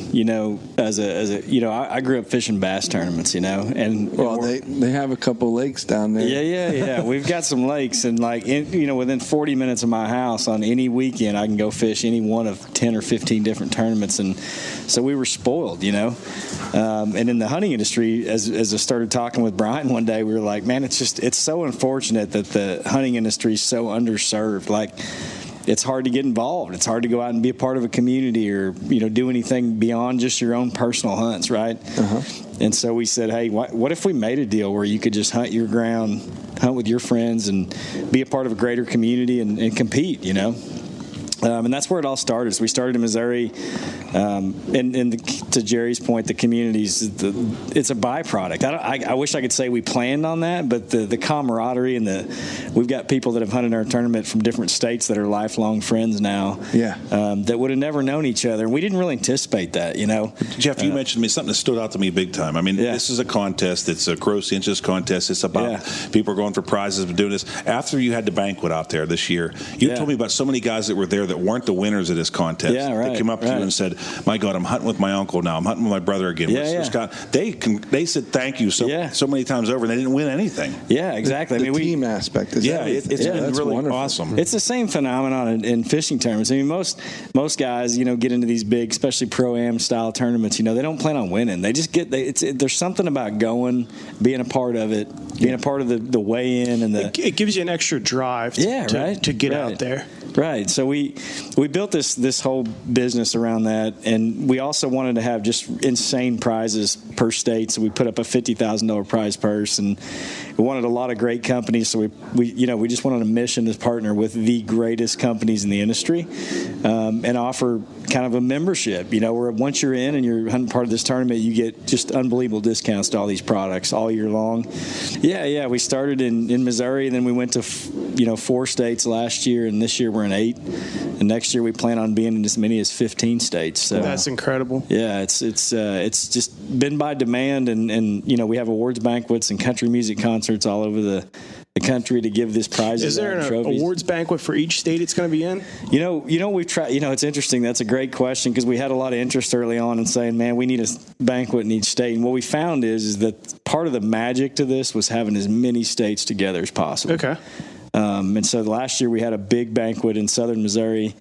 grew up fishing bass tournaments. They have a couple lakes down there. Yeah. We've got some lakes, and within 40 minutes of my house on any weekend, I can go fish any one of 10 or 15 different tournaments, and so we were spoiled, And in the hunting industry, as I started talking with Brian one day, we were like, man, it's so unfortunate that the hunting industry is so underserved. It's hard to get involved. It's hard to go out and be a part of a community or, do anything beyond just your own personal hunts, right? Uh-huh. And so we said, hey, what if we made a deal where you could just hunt your ground, hunt with your friends, and be a part of a greater community and compete, you know? And that's where it all started. So we started in Missouri, and to Jerry's point, the communities, it's a byproduct. I wish I could say we planned on that, but the camaraderie and we've got people that have hunted our tournament from different states that are lifelong friends now. Yeah. That would have never known each other. And we didn't really anticipate that, you know. Jeff, you mentioned to me something that stood out to me big time. I mean, this is a contest. It's a gross inches contest. It's about people are going for prizes for doing this. After you had the banquet out there this year, you told me about so many guys that were there that weren't the winners of this contest. Yeah, right, they came up to you and said, my God, I'm hunting with my uncle now. I'm hunting with my brother again. They said thank you so many times over, and they didn't win anything. Yeah, exactly. The team aspect is it's been really wonderful. Awesome. It's the same phenomenon in fishing tournaments. I mean, most guys, you know, get into these big, especially pro-am style tournaments. You know, they don't plan on winning. They just there's something about going, being a part of it, being a part of the weigh-in, and it gives you an extra drive. To get out there. Right. So we built this whole business around that, and we also wanted to have just insane prizes per state. So we put up a $50,000 prize purse, and we wanted a lot of great companies. So we just went on a mission to partner with the greatest companies in the industry, and offer kind of a membership. You know, where once you're in and you're hunting part of this tournament, you get just unbelievable discounts to all these products all year long. Yeah. We started in Missouri, and then we went to 4 states last year, and this year we're in 8, and next year we plan on being in as many as 15 states. So that's incredible. Yeah, it's just been by demand, and you know, we have awards banquets and country music concerts all over the country to give this prizes. Is there an awards banquet for each state it's going to be in? You know, we've tried. You know, it's interesting. That's a great question, because we had a lot of interest early on in saying, man, we need a banquet in each state. And what we found is that part of the magic to this was having as many states together as possible. Okay. And so last year we had a big banquet in southern Missouri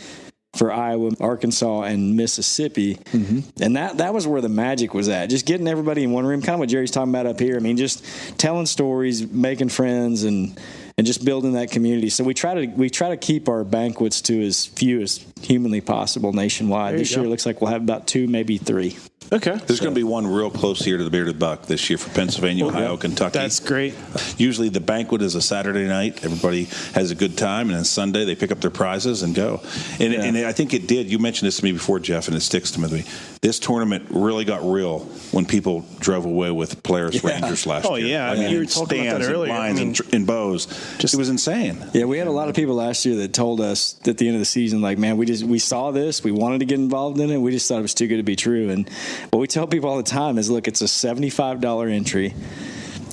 for Iowa, Arkansas, and Mississippi. Mm-hmm. And that was where the magic was at. Just getting everybody in one room, kind of what Jerry's talking about up here. I mean, just telling stories, making friends, and just building that community. So we try to keep our banquets to as few as humanly possible nationwide. This year it looks like we'll have about 2, maybe 3. Okay. There's going to be one real close here to the Bearded Buck this year for Pennsylvania, Ohio, Kentucky. That's great. Usually the banquet is a Saturday night. Everybody has a good time, and then Sunday they pick up their prizes and go. And I think it did. You mentioned this to me before, Jeff, and it sticks to me. This tournament really got real when people drove away with Polaris Rangers last year. Oh, yeah. I mean, you were talking about that earlier. Lines and bows. It was insane. Yeah, we had a lot of people last year that told us at the end of the season, like, man, we saw this. We wanted to get involved in it. We just thought it was too good to be true. And what we tell people all the time is, look, it's a $75 entry.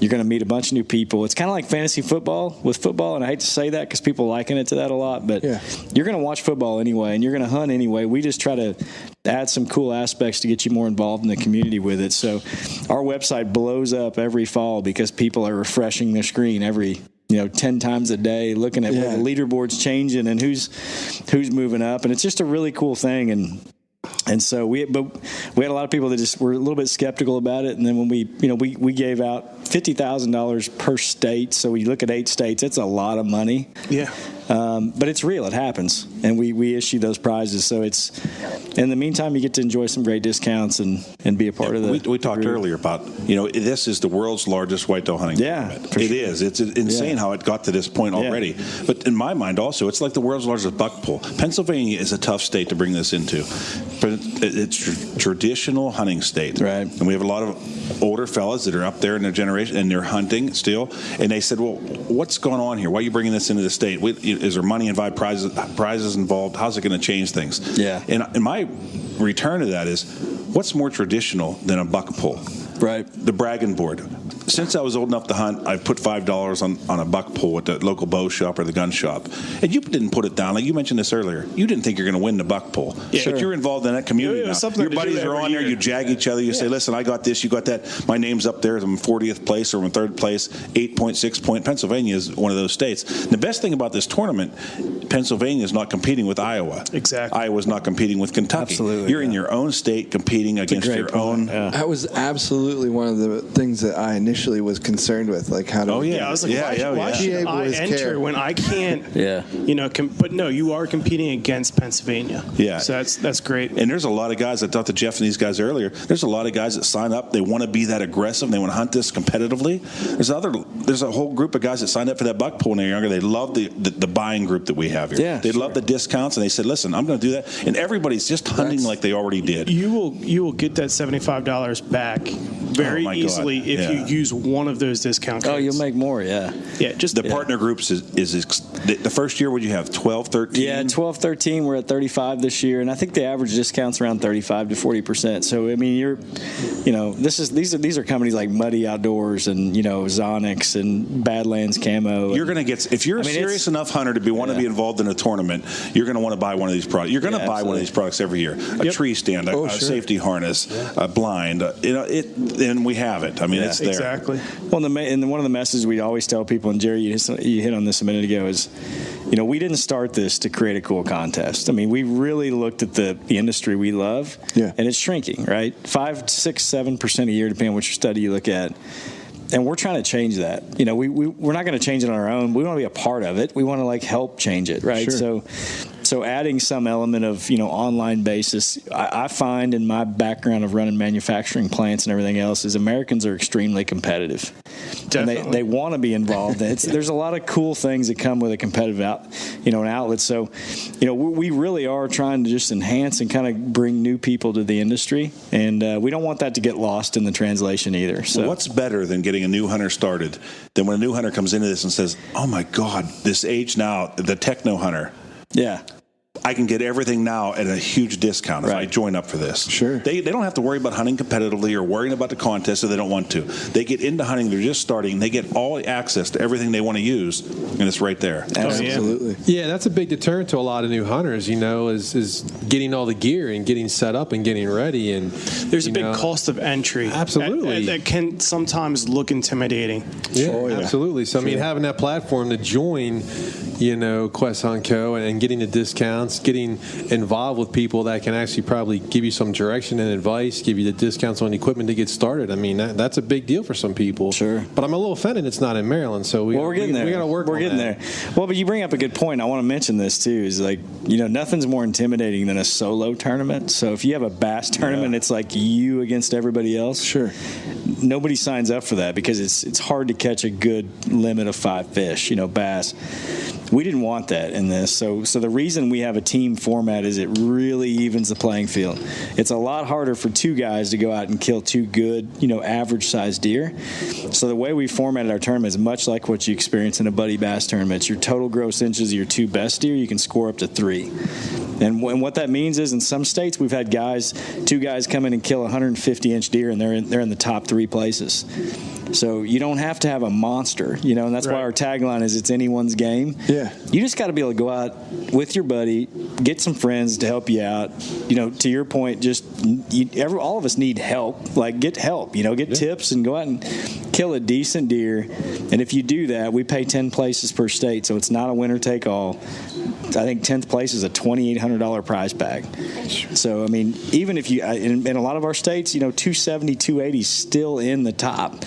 You're going to meet a bunch of new people. It's kind of like fantasy football with football, and I hate to say that because people liken it to that a lot, but you're going to watch football anyway, and you're going to hunt anyway. We just try to add some cool aspects to get you more involved in the community with it. So our website blows up every fall because people are refreshing their screen every 10 times a day, looking at where the leaderboard's changing and who's moving up, and it's just a really cool thing. And so we had a lot of people that just were a little bit skeptical about it. And then when we gave out $50,000 per state. So we look at 8 states, it's a lot of money. Yeah. But it's real. It happens. And we issue those prizes. So it's, in the meantime, you get to enjoy some great discounts and be a part of the We talked earlier about, this is the world's largest whitetail hunting tournament. It is. It's insane how it got to this point already. But in my mind also, it's like the world's largest buck pull. Pennsylvania is a tough state to bring this into. But it's traditional hunting state. Right. And we have a lot of older fellas that are up there in their generation, and they're hunting still. And they said, well, what's going on here? Why are you bringing this into the state? Is there money involved, prizes involved? How's it going to change things? Yeah. And my return to that is, what's more traditional than a buck pull? Right. The bragging board. Since I was old enough to hunt, I put $5 on a buck pull at the local bow shop or the gun shop. And you didn't put it down. Like you mentioned this earlier. You didn't think you're going to win the buck pull. Yeah, but you're involved in that community now. Your buddies are on there. You jag each other. You say, listen, I got this. You got that. My name's up there. I'm 40th place or I'm 3rd place. 8.6 point. Pennsylvania is one of those states. The best thing about this tournament, Pennsylvania is not competing with Iowa. Exactly. Iowa's not competing with Kentucky. Absolutely. You're in your own state competing against your own. That was absolutely one of the things that I initially initially was concerned with, like how to. Oh, yeah. I was like, why He should I boys enter care. when I can't? Yeah. But no, you are competing against Pennsylvania. Yeah. So that's great. And there's a lot of guys, I talked to Jeff and these guys earlier, there's a lot of guys that sign up, they want to be that aggressive, they want to hunt this competitively. There's a whole group of guys that signed up for that buck pool when they're younger. They love the buying group that we have here. Yeah, they love the discounts, and they said, listen, I'm going to do that. And everybody's just hunting like they already did. You will get that $75 back very easily if you use one of those discount codes. Oh, you'll make more, yeah. Yeah, just the partner groups is the first year, would you have 12, 13? Yeah, 12, 13. We're at 35 this year, and I think the average discount's around 35 to 40%. So I mean, these are companies like Muddy Outdoors and Zonix and Badlands Camo. You're going to get, if you're a serious enough hunter to want to be involved in a tournament, you're going to want to buy one of these products. You're going to buy one of these products every year. A tree stand, a safety harness, a blind. And we have it. I mean, it's there. Exactly. Well, and one of the messages we always tell people, and Jerry, you hit on this a minute ago, is we didn't start this to create a cool contest. I mean, we really looked at the industry we love, and it's shrinking, right? 5, 6, 7% a year, depending on which study you look at. And we're trying to change that. We're not going to change it on our own. We want to be a part of it. We want to help change it, right? Sure. So adding some element of online basis, I find in my background of running manufacturing plants and everything else, is Americans are extremely competitive. Definitely. And they want to be involved. There's a lot of cool things that come with a competitive an outlet. So, we really are trying to just enhance and kind of bring new people to the industry, and we don't want that to get lost in the translation either. So, what's better than getting a new hunter started than when a new hunter comes into this and says, "Oh my God, this age now, the techno hunter." Yeah. I can get everything now at a huge discount if I join up for this. Sure. They don't have to worry about hunting competitively or worrying about the contest if they don't want to. They get into hunting, they're just starting, they get all access to everything they want to use, and it's right there. Absolutely. Yeah, that's a big deterrent to a lot of new hunters, is getting all the gear and getting set up and getting ready. And there's a big cost of entry. Absolutely. That can sometimes look intimidating. Yeah, absolutely. So, I mean, having that platform to join, Quest Hunt Co. and getting the discounts, getting involved with people that can actually probably give you some direction and advice, give you the discounts on equipment to get started. I mean, that's a big deal for some people. Sure. But I'm a little offended it's not in Maryland, so we're getting there. We got to work We're getting there. Well, but you bring up a good point. I want to mention this, too, is nothing's more intimidating than a solo tournament. So if you have a bass tournament, it's like you against everybody else. Sure. Nobody signs up for that because it's hard to catch a good limit of 5 fish, bass. We didn't want that in this. So the reason we have a team format is it really evens the playing field. It's a lot harder for 2 guys to go out and kill 2 good, average-sized deer. So the way we formatted our tournament is much like what you experience in a buddy bass tournament. It's your total gross inches of your 2 best deer. You can score up to 3. And what that means is in some states we've had 2 guys come in and kill a 150-inch deer, and they're in the top 3 places. So you don't have to have a monster, and that's why our tagline is it's anyone's game. Yeah. You just got to be able to go out with your buddy, get some friends to help you out. To your point, all of us need help. Get help, get tips and go out and kill a decent deer. And if you do that, we pay 10 places per state, so it's not a winner take all. I think 10th place is a $2,800 prize bag. So, I mean, even if you, in a lot of our states, 270, 280 is still in the top.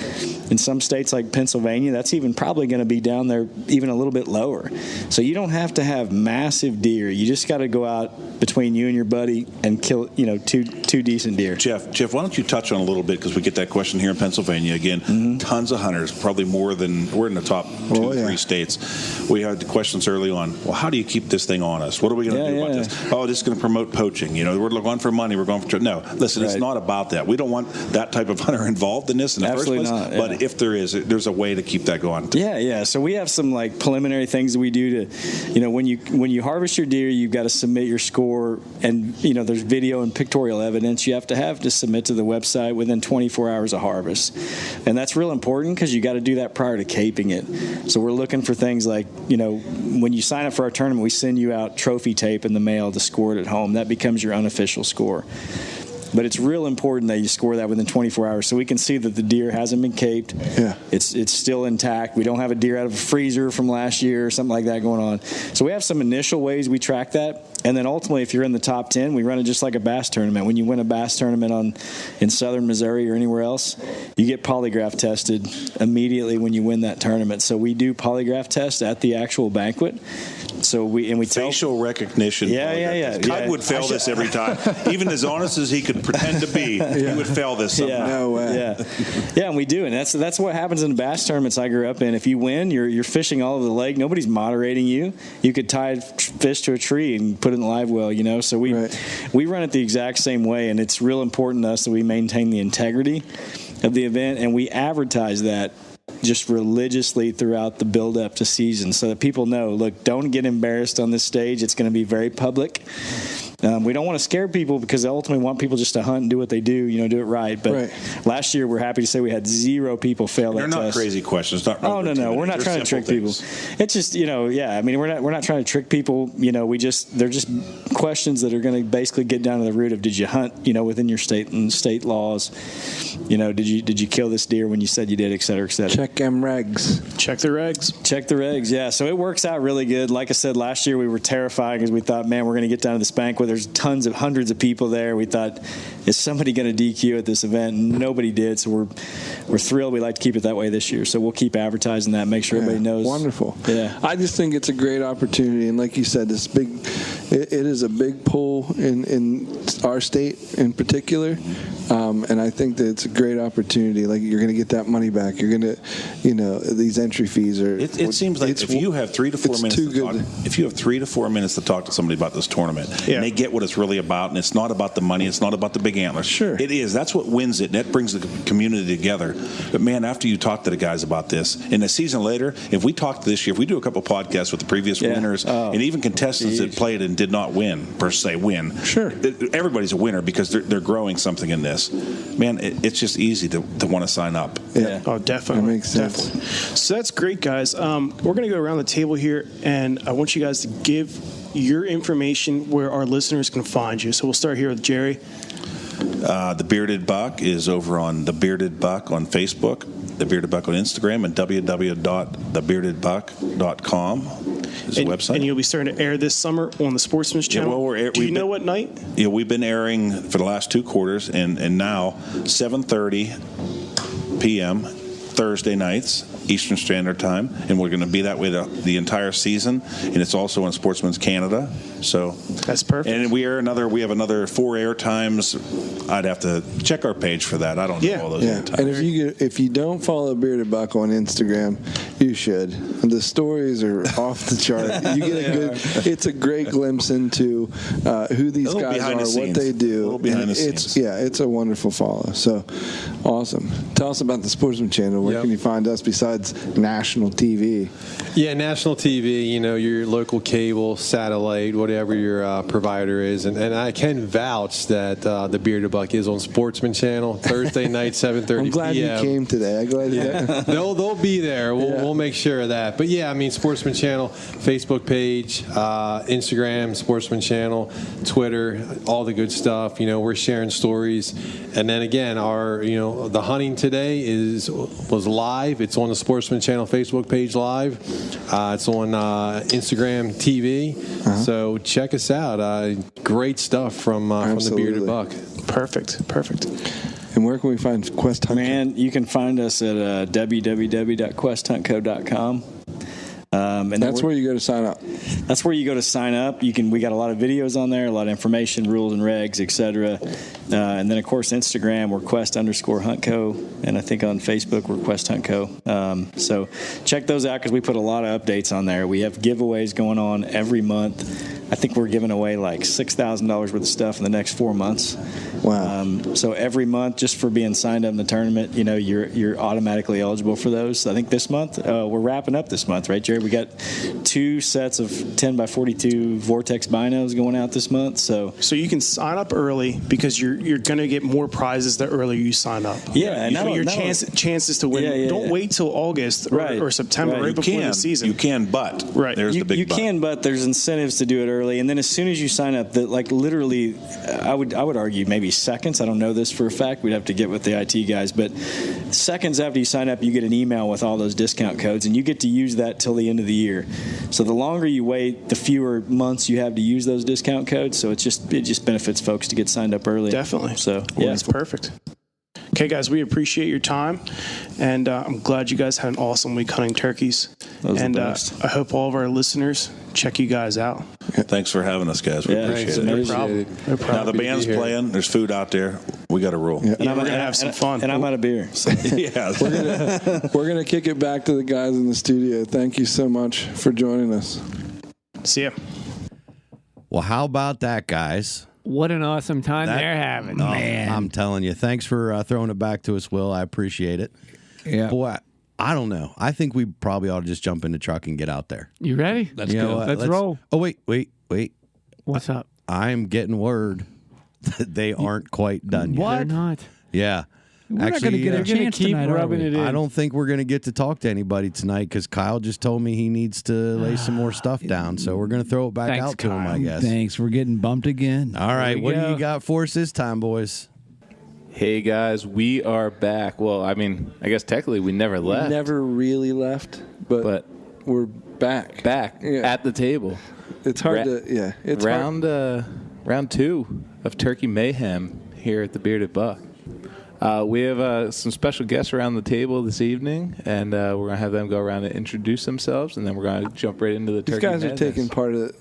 In some states like Pennsylvania, that's even probably going to be down there even a little bit lower. So you don't have to have massive deer. You just got to go out between you and your buddy and kill, two decent deer. Jeff, why don't you touch on a little bit, because we get that question here in Pennsylvania. Again, tons of hunters, probably more than, we're in the top 2, 3 states. We had the questions early on, well, how do you keep this thing on us? What are we going to do about this? Oh, this is going to promote poaching. We're going for money. We're going for... No, listen, it's not about that. We don't want that type of hunter involved in this in the Absolutely first place. Not, but if there is, there's a way to keep that going. Yeah. So we have some preliminary things that we do to, when you harvest your deer, you've got to submit your score, and there's video and pictorial evidence you have to submit to the website within 24 hours of harvest, and that's real important because you got to do that prior to caping it. So we're looking for things like when you sign up for our tournament, we send you out trophy tape in the mail to score it at home. That becomes your unofficial score. But it's real important that you score that within 24 hours so we can see that the deer hasn't been caped. Yeah. It's still intact. We don't have a deer out of a freezer from last year or something like that going on. So we have some initial ways we track that. And then ultimately, if you're in the top 10, we run it just like a bass tournament. When you win a bass tournament in southern Missouri or anywhere else, you get polygraph tested immediately when you win that tournament. So we do polygraph tests at the actual banquet. So we facial recognition. Yeah. Cud would fail this every time. Even as honest as he could pretend to be, he would fail this somehow. No way. Yeah, and we do, and that's what happens in the bass tournaments I grew up in. If you win, you're fishing all over the lake. Nobody's moderating you. You could tie a fish to a tree and put it in the live well, you know. So we run it the exact same way, and it's real important to us that we maintain the integrity of the event, and we advertise that just religiously throughout the build-up to season so that people know, look, don't get embarrassed on this stage. It's going to be very public. We don't want to scare people because they ultimately want people just to hunt and do what they do, do it right. But last year, we're happy to say we had 0 people fail that test. They're not crazy questions. No. We're not trying to trick people. It's just, I mean, we're not trying to trick people. They're just questions that are going to basically get down to the root of, did you hunt, within your state and state laws? Did you kill this deer when you said you did, et cetera, et cetera. Check them regs. Check the regs. Yeah. So it works out really good. Like I said, last year we were terrified because we thought, man, we're going to get down to this banquet. There's hundreds of people there. We thought, is somebody going to DQ at this event? And nobody did. So we're thrilled. We like to keep it that way this year. So we'll keep advertising that, make sure everybody knows. Wonderful. Yeah. I just think it's a great opportunity. And like you said, it is a big pull in our state in particular. And I think that it's a great opportunity. Like, you're going to get that money back. You're going to, these entry fees are. It seems like if you have 3 to 4 minutes to talk, if you have 3 to 4 minutes to talk to somebody about this tournament, and they get what it's really about, and it's not about the money, it's not about the big antlers. Sure. It is. That's what wins it, and that brings the community together. But man, after you talk to the guys about this, and a season later, if we talk this year, if we do a couple podcasts with the previous winners, and even contestants that played and did not win, per se, Sure. Everybody's a winner because they're growing something in this. Man, it's just easy to want to sign up. Yeah. Oh, definitely. That makes sense. Definitely. So that's great, guys. We're going to go around the table here, and I want you guys to give your information where our listeners can find you. So we'll start here with Jerry. The Bearded Buck is over on The Bearded Buck on Facebook, The Bearded Buck on Instagram, and www.thebeardedbuck.com is the website. And you'll be starting to air this summer on the Sportsman's Channel. Do you know what night? Yeah, we've been airing for the last 2 quarters, and now 7:30 p.m. Thursday nights, Eastern Standard Time, and we're going to be that way the entire season. And it's also on Sportsman's Canada. So that's perfect. And we have another 4 air times. I'd have to check our page for that. I don't know all those. Yeah. And if you don't follow Bearded Buck on Instagram, you should. The stories are off the chart. You get it's a great glimpse into who these guys are, what they do. A little behind the scenes. It's a wonderful follow. So awesome. Tell us about the Sportsman Channel. Where can you find us besides national TV? Yeah, national TV, your local cable, satellite, whatever your provider is. And I can vouch that the Bearded Buck is on Sportsman Channel Thursday night, 7:30 p.m. I'm glad you came today. I'm glad They'll be there. We'll make sure of that. But yeah, I mean, Sportsman Channel, Facebook page, Instagram, Sportsman Channel, Twitter, all the good stuff. We're sharing stories. And then again, our the hunting today was live. It's on the Sportsman Channel Facebook page live. It's on Instagram TV. So check us out. Great stuff from the Bearded Buck. Perfect. And where can we find Quest Hunt? Man, you can find us at www.questhuntco.com. And that's where you go to sign up. That's where you go to sign up. We got a lot of videos on there, a lot of information, rules and regs, etc. And then of course Instagram, we're Quest_HuntCo, and I think on Facebook we're Quest HuntCo. So check those out because we put a lot of updates on there. We have giveaways going on every month. I think we're giving away like $6,000 worth of stuff in the next 4 months. Wow. So every month, just for being signed up in the tournament, you're automatically eligible for those. So I think this month, we're wrapping up this month, right, Jerry? We got 2 sets of 10x42 Vortex binos going out this month. So you can sign up early because you're going to get more prizes the earlier you sign up. Yeah, and your chances to win. Don't wait till August or September, right before the season. You can, but right. There's the big but. You can, but there's incentives to do it early. early, and then as soon as you sign up, literally, I would argue maybe seconds. I don't know this for a fact. We'd have to get with the IT guys, but seconds after you sign up, you get an email with all those discount codes, and you get to use that till the end of the year. So the longer you wait, the fewer months you have to use those discount codes. So it just benefits folks to get signed up early. Definitely. So yeah, it's perfect. Okay, guys, we appreciate your time, and I'm glad you guys had an awesome week hunting turkeys. And I hope all of our listeners check you guys out. Thanks for having us, guys. We appreciate it. No problem. No problem. Now the band's playing. There's food out there. We got to roll. Yeah, we're gonna have some fun. And I'm out of beer. So. Yeah, we're gonna kick it back to the guys in the studio. Thank you so much for joining us. See ya. Well, how about that, guys? What an awesome time they're having, man. I'm telling you. Thanks for throwing it back to us, Will. I appreciate it. Yeah. Boy, I don't know. I think we probably ought to just jump in the truck and get out there. You ready? Let's go. Let's roll. Oh, wait. What's up? I'm getting word that they aren't quite done yet. They're not. Yeah. We're not going to get a chance keep tonight, are rubbing we? it in. I don't think we're going to get to talk to anybody tonight because Kyle just told me he needs to lay some more stuff down. So we're going to throw it back Thanks, out to him, I guess. Thanks. We're getting bumped again. All right. we What do go. you got for us this time, boys? Hey guys, we are back. Well, I mean, I guess technically we never left. Never really left, but we're back. Back at the table. It's hard to, yeah. It's hard. Round 2 of Turkey Mayhem here at the Bearded Buck. We have some special guests around the table this evening, and we're going to have them go around and introduce themselves, and then we're going to jump right into the These turkey guys madness. are taking part of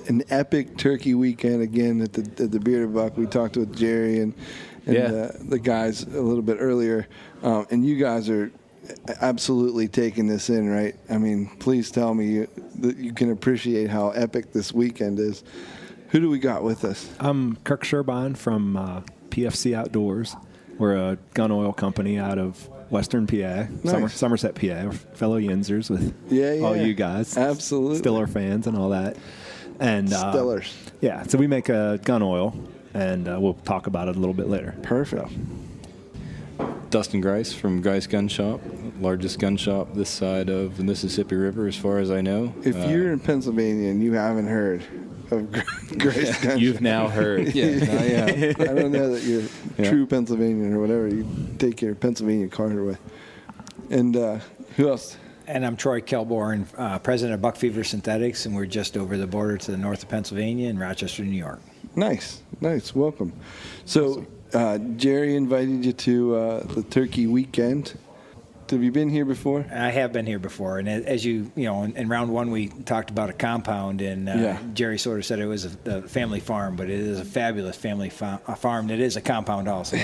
an epic turkey weekend again at the Bearded Buck. We talked with Jerry and the guys a little bit earlier, and you guys are absolutely taking this in, right? I mean, please tell me that you can appreciate how epic this weekend is. Who do we got with us? I'm Kirk Sherbine from PFC Outdoors. We're a gun oil company out of Western PA, Nice. Somerset, PA. We're fellow Yinzers with all you guys. Absolutely. Stiller fans and all that. And Stillers. Yeah, so we make gun oil, and we'll talk about it a little bit later. Perfect. Dustin Grice from Grice Gun Shop, largest gun shop this side of the Mississippi River as far as I know. If you're in Pennsylvania and you haven't heard of Grace Gun You've Shop, now heard. I don't know that you're true Pennsylvanian or whatever. You take your Pennsylvania card away. And who else? And I'm Troy Kelborn, president of Buck Fever Synthetics, and we're just over the border to the north of Pennsylvania in Rochester, New York. Nice. Welcome. So Jerry invited you to the Turkey Weekend. Have you been here before? I have been here before, and as you know, in round one we talked about a compound, and Jerry sort of said it was a family farm, but it is a fabulous family farm. It is a compound also.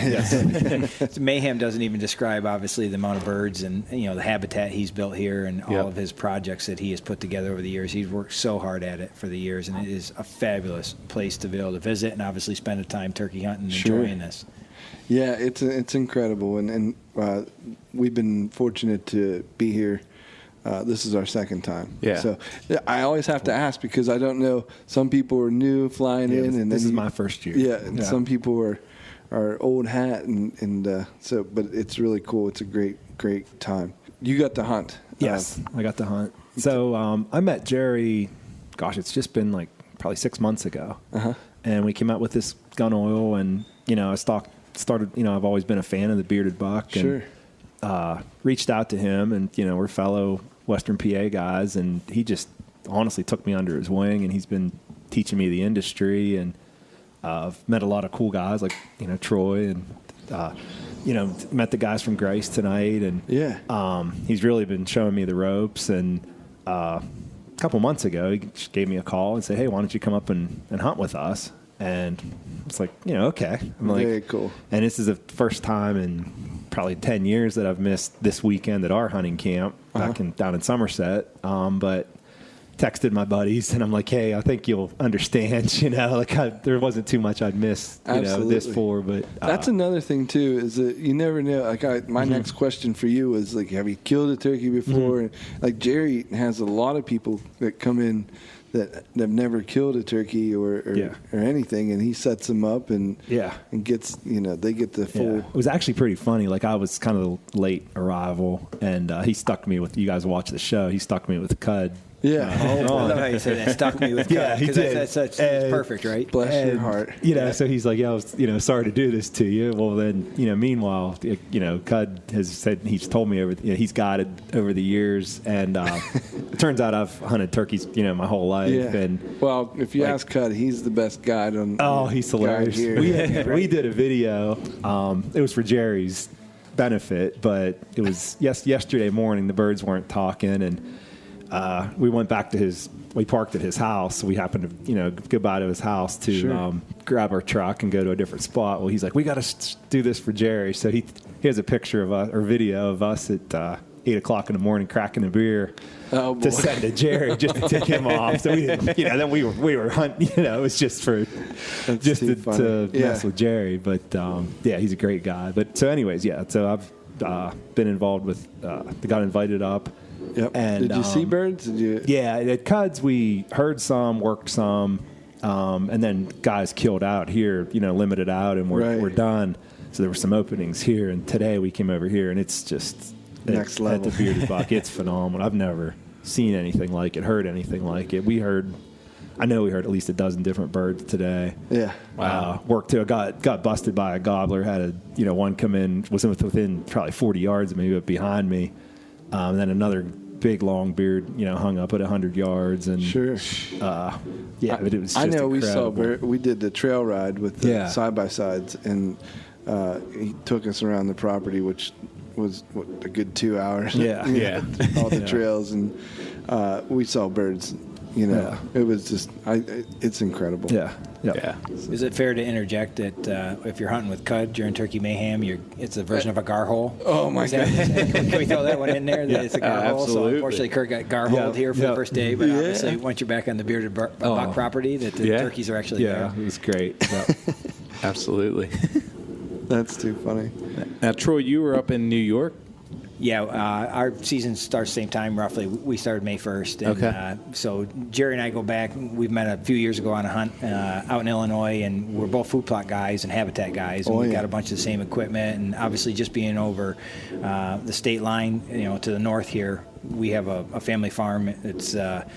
Mayhem doesn't even describe obviously the amount of birds and the habitat he's built here and all of his projects that he has put together over the years. He's worked so hard at it for the years, and it is a fabulous place to be able to visit and obviously spend a time turkey hunting and enjoying this. Yeah, it's incredible, and we've been fortunate to be here. This is our second time. Yeah. So I always have to ask because I don't know. Some people are new flying in, and this is my first year. Yeah, and some people are old hat, and so. But it's really cool. It's a great time. You got to hunt. Yes, I got to hunt. So I met Jerry. Gosh, it's just been like probably 6 months ago, and we came out with this gun oil, and I started. I've always been a fan of the Bearded Buck. Sure. And, reached out to him, and we're fellow Western PA guys, and he just honestly took me under his wing, and he's been teaching me the industry, and I've met a lot of cool guys like Troy, and met the guys from Grace tonight, and he's really been showing me the ropes. And a couple months ago, he just gave me a call and said, "Hey, why don't you come up and hunt with us?" And it's like, okay. I'm like, very cool. And this is the first time in probably 10 years that I've missed this weekend at our hunting camp back down in Somerset. But texted my buddies, and I'm like, hey, I think you'll understand, there wasn't too much I'd miss, this for. But that's another thing too, is that you never know. Like my next question for you is like, have you killed a turkey before? And like Jerry has a lot of people that come in that have never killed a turkey or anything, and he sets them up and gets they get the full. It was actually pretty funny. Like I was kind of a late arrival, and he stuck me with. You guys watch the show. He stuck me with the cud Yeah. I love how you say that. Stuck me with Yeah, he because did. that's perfect, right? Bless your heart. So he's like, yeah, I was, sorry to do this to you. Well, then, meanwhile, Cud has said, he's told me he's got it over the years. And it turns out I've hunted turkeys, my whole life. Yeah. And well, if you ask Cud, he's the best guide on. Oh, he's hilarious. We did a video. It was for Jerry's benefit, but it was yesterday morning. The birds weren't talking, and we went back to we parked at his house. So we happened to, go by to his house to grab our truck and go to a different spot. Well, he's like, we got to do this for Jerry. So he has a picture of us or video of us at 8 o'clock in the morning cracking a beer to send to Jerry just to tick him off. So we didn't, then we were hunting, it was just to mess with Jerry. But he's a great guy. But so anyways, so I've been involved with, got invited up. Yep. And, did you see birds? Did you? Yeah, at Cuds we heard some, worked some, and then guys killed out here, limited out, and we're done. So there were some openings here, and today we came over here, and it's just next level at the Bearded Buck. It's phenomenal. I've never seen anything like it, heard anything like it. I know we heard at least a dozen different birds today. Yeah. Wow. Worked too. Got busted by a gobbler. Had one come in, was within probably 40 yards of me, but behind me. And then another big long beard, hung up at 100 yards, and but it was. Just I know incredible. we did the trail ride with the side by sides, and he took us around the property, which was a good 2 hours. All the trails, and we saw birds. It was just it's incredible. Yeah. Is it fair to interject that if you're hunting with Cud during Turkey Mayhem, it's a version of a gar hole? Oh my God! Can we throw that one in there? That it's a gar hole. So unfortunately, Kurt got gar holed here for the first day, but obviously once you're back on the Bearded Buck property, that the turkeys are actually there. Yeah, it was great. Absolutely. That's too funny. Now, Troy, you were up in New York. Yeah, our season starts same time roughly. We started May 1st. And, okay. So Jerry and I go back. We've met a few years ago on a hunt out in Illinois, and we're both food plot guys and habitat guys. And we've got a bunch of the same equipment. And obviously just being over the state line, to the north here, we have a family farm. It's not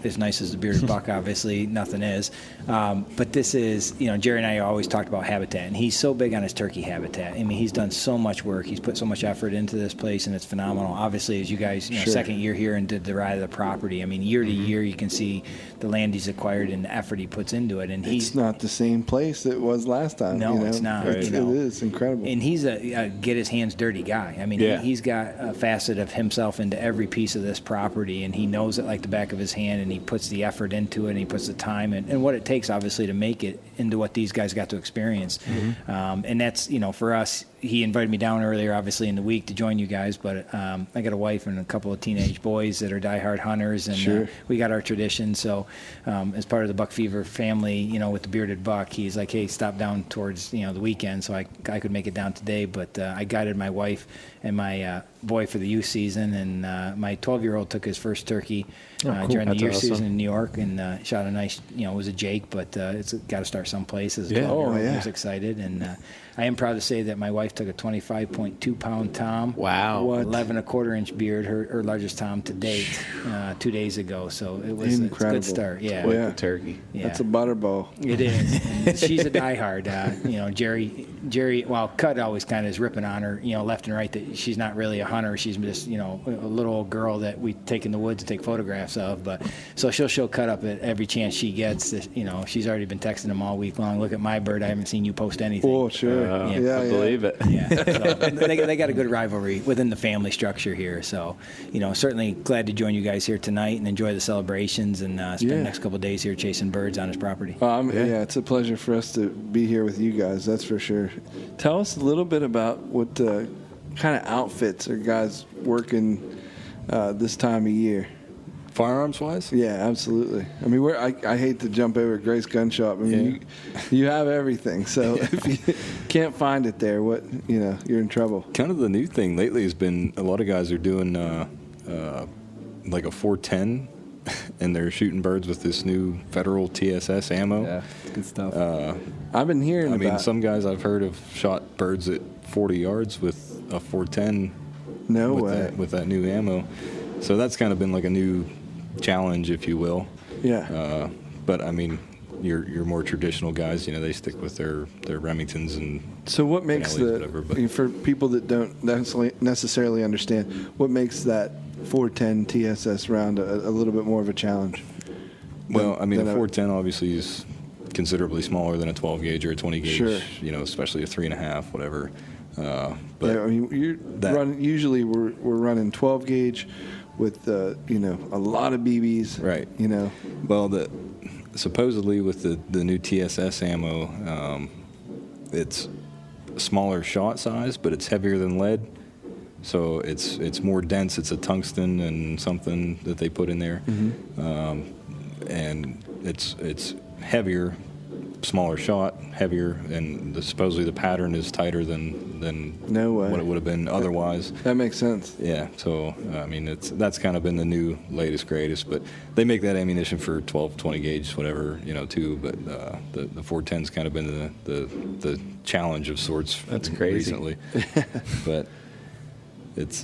as nice as the Bearded Buck, obviously. Nothing is. But this is, Jerry and I always talked about habitat, and he's so big on his turkey habitat. I mean, he's done so much work. He's put so much effort into this place, and it's phenomenal. Obviously, as you guys, second year here and did the ride of the property, I mean, year to year, you can see the land he's acquired and the effort he puts into it. And it's not the same place it was last time. No, it's not. It is incredible. And he's a get his hands dirty guy. I mean, he's got a facet of himself into every piece of this property, and he knows it like the back of his hand, and he puts the effort into it, and he puts the time and what it takes, obviously, to make it into what these guys got to experience. And that's, for us, he invited me down earlier, obviously, in the week to join you guys, but I got a wife and a couple of teenage boys that are diehard hunters, and we got our tradition. So as part of the Buck Fever family, with the Bearded Buck, he's like, hey, stop down towards, the weekend, so I could make it down today, but I guided my wife and my boy for the youth season, and my 12-year-old took his first turkey during the youth season in New York, and shot a nice, it was a Jake, but it's got to start someplace. As a 12-year-old, he was excited, and I am proud to say that my wife took a 25.2-pound tom. Wow. 11.25-inch beard, her largest tom to date, 2 days ago. So it was a good start. Yeah. With the turkey. Yeah. That's a butterball. It is. And she's a diehard. Jerry, well, Cud always kind of is ripping on her, left and right, that she's not really a hunter. She's just, a little old girl that we take in the woods to take photographs of. But so she'll show Cud up at every chance she gets. She's already been texting him all week long. Look at my bird. I haven't seen you post anything. Oh, sure. I believe it. Yeah, so they got a good rivalry within the family structure here. So, certainly glad to join you guys here tonight and enjoy the celebrations and spend the next couple of days here chasing birds on his property. It's a pleasure for us to be here with you guys. That's for sure. Tell us a little bit about what kind of outfits are guys working this time of year. Firearms wise? Yeah, absolutely. I mean, I hate to jump over Grace Gun Shop. I mean, you have everything. So if you can't find it there, you're in trouble. Kind of the new thing lately has been a lot of guys are doing like a 410, and they're shooting birds with this new federal TSS ammo. Yeah, good stuff. I've been hearing I mean, some guys I've heard have shot birds at 40 yards with a 410. No way. With that new ammo. So that's kind of been like a new challenge, if you will. Yeah. But I mean, your more traditional guys, they stick with their Remingtons and. So what makes whatever, for people that don't necessarily understand, what makes that 410 TSS round a little bit more of a challenge? Well, I mean, a 410 obviously is considerably smaller than a 12 gauge or a 20 gauge. Sure. Especially a 3.5, whatever. But yeah, I mean, usually we're running 12 gauge with a lot of BBs. Right. Well, supposedly with the new TSS ammo, it's a smaller shot size, but it's heavier than lead. So it's more dense. It's a tungsten and something that they put in there, and it's heavier, smaller shot, heavier, and supposedly the pattern is tighter than no way. What it would have been otherwise. That makes sense. Yeah. So I mean, that's kind of been the new latest greatest. But they make that ammunition for 12, 20 gauge, whatever, too. But the 410's kind of been the challenge of sorts. That's crazy. Recently. But it's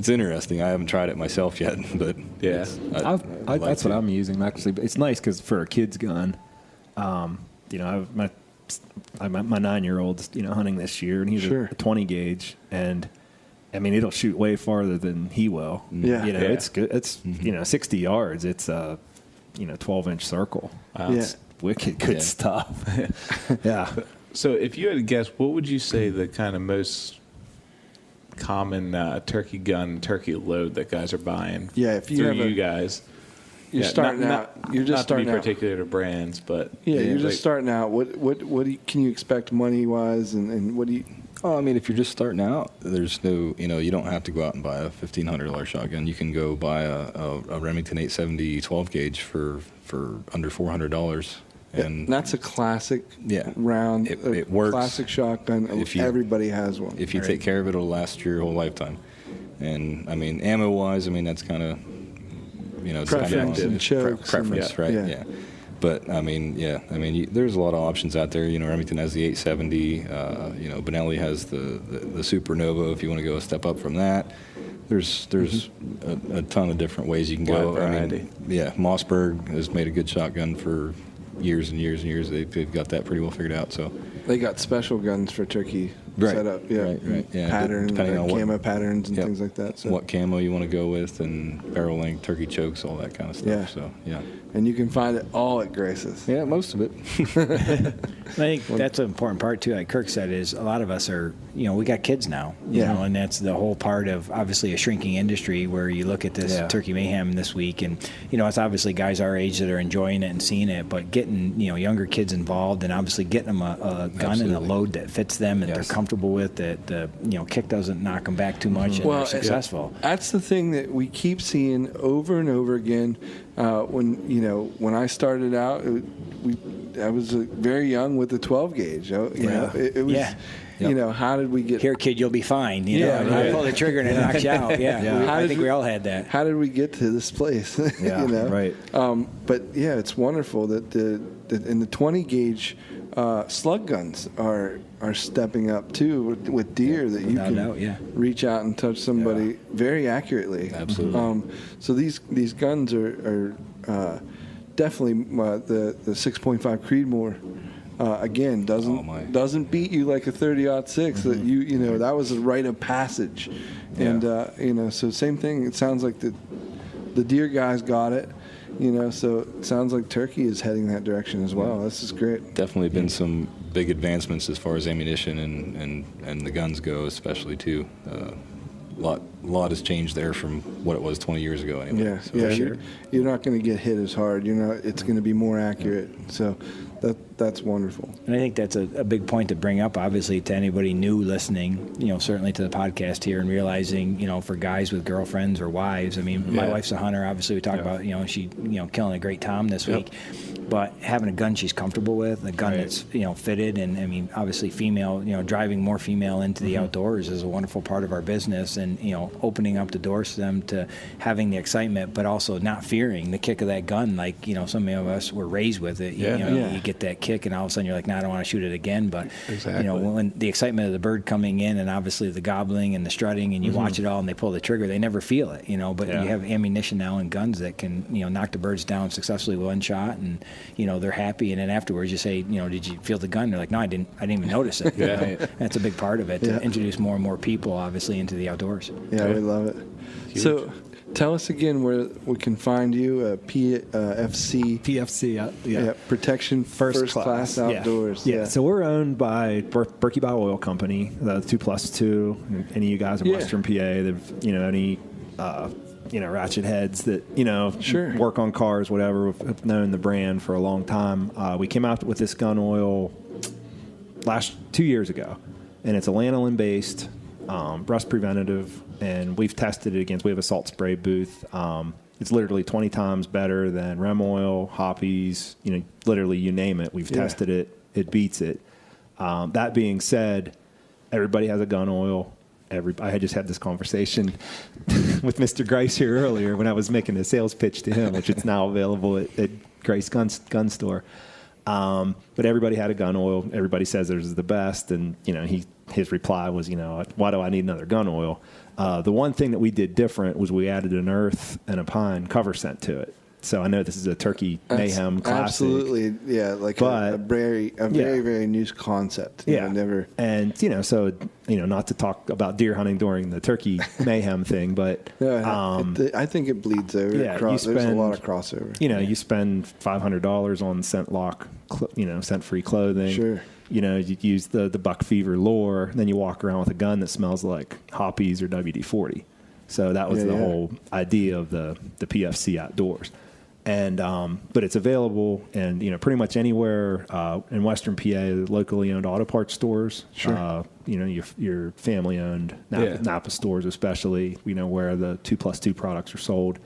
interesting. I haven't tried it myself yet, but yeah, that's what I'm using actually. It's nice because for a kid's gun, my 9-year-old's hunting this year, and he's a 20 gauge, and I mean it'll shoot way farther than he will. Yeah, it's good. It's 60 yards. It's a 12-inch circle. Wow. It's wicked good stuff. Yeah. So if you had to guess, what would you say the kind of most common turkey gun, turkey load that guys are buying? Yeah, if you through have you guys, you're starting out. You're just not starting to be out. particular to brands, but you're just starting out. What can you expect money wise, and what do you? Oh, I mean, if you're just starting out, there's no, you don't have to go out and buy a $1,500 shotgun. You can go buy a Remington 870 12 gauge for under $400. And that's a classic round. It works. Classic shotgun. Everybody has one. If you take care of it, it'll last your whole lifetime. And I mean, ammo-wise, I mean that's kind of preference and chokes. Preference, right? Yeah. But I mean, there's a lot of options out there. Remington has the 870. Benelli has the Supernova. If you want to go a step up from that, there's a ton of different ways you can go. I mean, Mossberg has made a good shotgun for years and years and years. They've got that pretty well figured out. So they got special guns for turkey right. setup. Yeah, right. Yeah, patterns, depending on camo patterns and things like that. So. What camo you want to go with, and barrel length, turkey chokes, all that kind of stuff. Yeah. So yeah. And you can find it all at Grace's. Yeah, most of it. I think that's an important part too. Like Kirk said, is a lot of us are, we got kids now, you know, and that's the whole part of obviously a shrinking industry where you look at this Turkey Mayhem this week, and it's obviously guys our age that are enjoying it and seeing it, but getting younger kids involved and obviously getting them a gun and a load that fits them and they're comfortable with, that the kick doesn't knock them back too much and they're successful. That's the thing that we keep seeing over and over again. When I started out, I was very young with the 12 gauge. It was, how did we get here, kid? You'll be fine. I pull the trigger and it knocks you out. I think we all had that. How did we get to this place? Right. But it's wonderful that in the 20 gauge slug guns are stepping up too with deer that you can reach out and touch somebody very accurately. Absolutely. So these guns are definitely the 6.5 Creedmoor. Again, doesn't beat you like a 30-06. That that was a rite of passage, and so same thing. It sounds like the deer guys got it. So it sounds like turkey is heading that direction as well. This is great. Definitely been some big advancements as far as ammunition and the guns go, especially too. A lot has changed there from what it was 20 years ago. Anyway. Sure. You're not going to get hit as hard. It's going to be more accurate. So that's wonderful. And I think that's a big point to bring up, obviously, to anybody new listening, certainly to the podcast here, and realizing, for guys with girlfriends or wives. I mean, my wife's a hunter. Obviously, we talk about, she, killing a great Tom this week. but having a gun she's comfortable with, a gun that's fitted, and I mean obviously female, driving more female into the outdoors is a wonderful part of our business, and opening up the doors to them to having the excitement, but also not fearing the kick of that gun, like some of us were raised with it. You get that kick, and all of a sudden you're like, no, I don't want to shoot it again. But when the excitement of the bird coming in, and obviously the gobbling and the strutting, and you watch it all, and they pull the trigger, they never feel it. But you have ammunition now and guns that can knock the birds down successfully with one shot, and they're happy. And then afterwards you say, did you feel the gun? They're like, no, I didn't even notice it. That's a big part of it, to introduce more and more people obviously into the outdoors. Yeah, we love it. Huge. So tell us again where we can find you. PFC, Protection First Class Outdoors. Yeah. So we're owned by Berkey Bow Oil Company, the 2+2. Any of you guys in Western PA, they've any ratchet heads that work on cars, whatever, have known the brand for a long time. We came out with this gun oil 2 years ago, and it's a lanolin based, rust preventative, and we've tested it against. We have a salt spray booth. It's literally 20 times better than Rem oil, Hoppies, literally you name it. We've tested it. It beats it. That being said, everybody has a gun oil. I had just had this conversation with Mr. Grice here earlier when I was making a sales pitch to him, which it's now available at Grice Gun Store. But everybody had a gun oil. Everybody says theirs is the best. And, his reply was, why do I need another gun oil? The one thing that we did different was we added an earth and a pine cover scent to it. So I know this is a Turkey Mayhem classic. Absolutely, yeah, a very, very new concept. Never. And so not to talk about deer hunting during the Turkey Mayhem thing, but I think it bleeds over. Yeah, there's a lot of crossover. You spend $500 on scent lock, scent-free clothing. Sure. You use the Buck Fever lure, then you walk around with a gun that smells like Hoppies or WD-40. So that was the whole idea of the PFC Outdoors. And but it's available and pretty much anywhere in Western PA, locally owned auto parts stores. Sure. Your family owned Napa stores, especially where the 2+2 products are sold.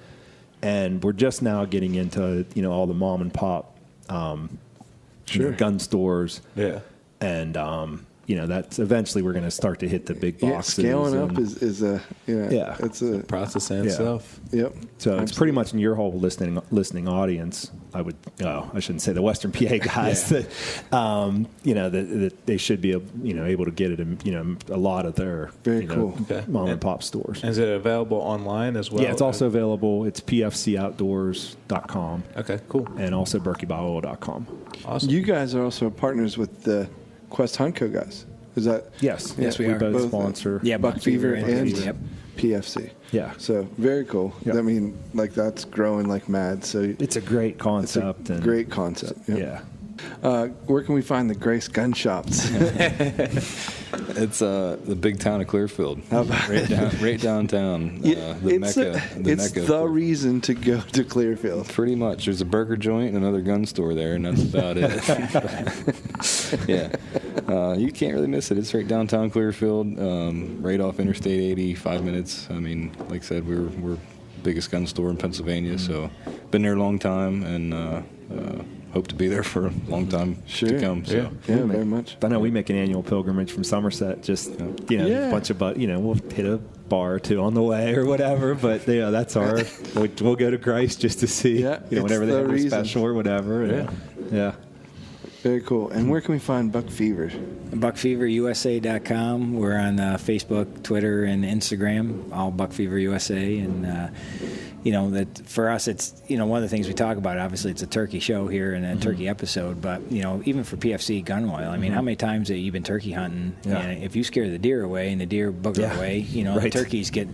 And we're just now getting into all the mom and pop gun stores. Yeah. And that's eventually we're going to start to hit the big boxes. Scaling up is a it's a process in itself. Yep. So it's pretty much in your whole listening audience. I shouldn't say the Western PA guys that that they should be able to get it in a lot of their mom and pop stores. Is it available online as well? Yeah, it's also available. It's pfcoutdoors.com. Okay, cool. And also berkeybowoil.com. Awesome. You guys are also partners with the Quest Huntco guys. Is that? Yes, we are. Both sponsor. Buck Fever and PFC. Yeah. So very cool. Yep. I mean, that's growing like mad. So it's a great concept. Great concept. Yep. Yeah. Where can we find the Grace Gun Shops? It's the big town of Clearfield, right downtown. It's the reason to go to Clearfield. Pretty much. There's a burger joint and another gun store there, and that's about it. You can't really miss it. It's right downtown Clearfield, right off Interstate 80, 5 minutes. I mean, like I said, we're biggest gun store in Pennsylvania, so been there a long time, and hope to be there for a long time to come. So. Yeah, very much. I know we make an annual pilgrimage from Somerset. Just a bunch of we'll hit a bar or two on the way or whatever. But that's our. We'll go to Christ just to see whenever they have a special or whatever. Yeah. Very cool. And where can we find Buck Fever? BuckFeverUSA.com. We're on Facebook, Twitter, and Instagram. All Buck Fever USA. And that for us, it's one of the things we talk about. Obviously, it's a turkey show here and a turkey episode. But even for PFC gun oil, I mean, how many times have you been turkey hunting? Yeah. And if you scare the deer away and the deer booger away, the turkeys get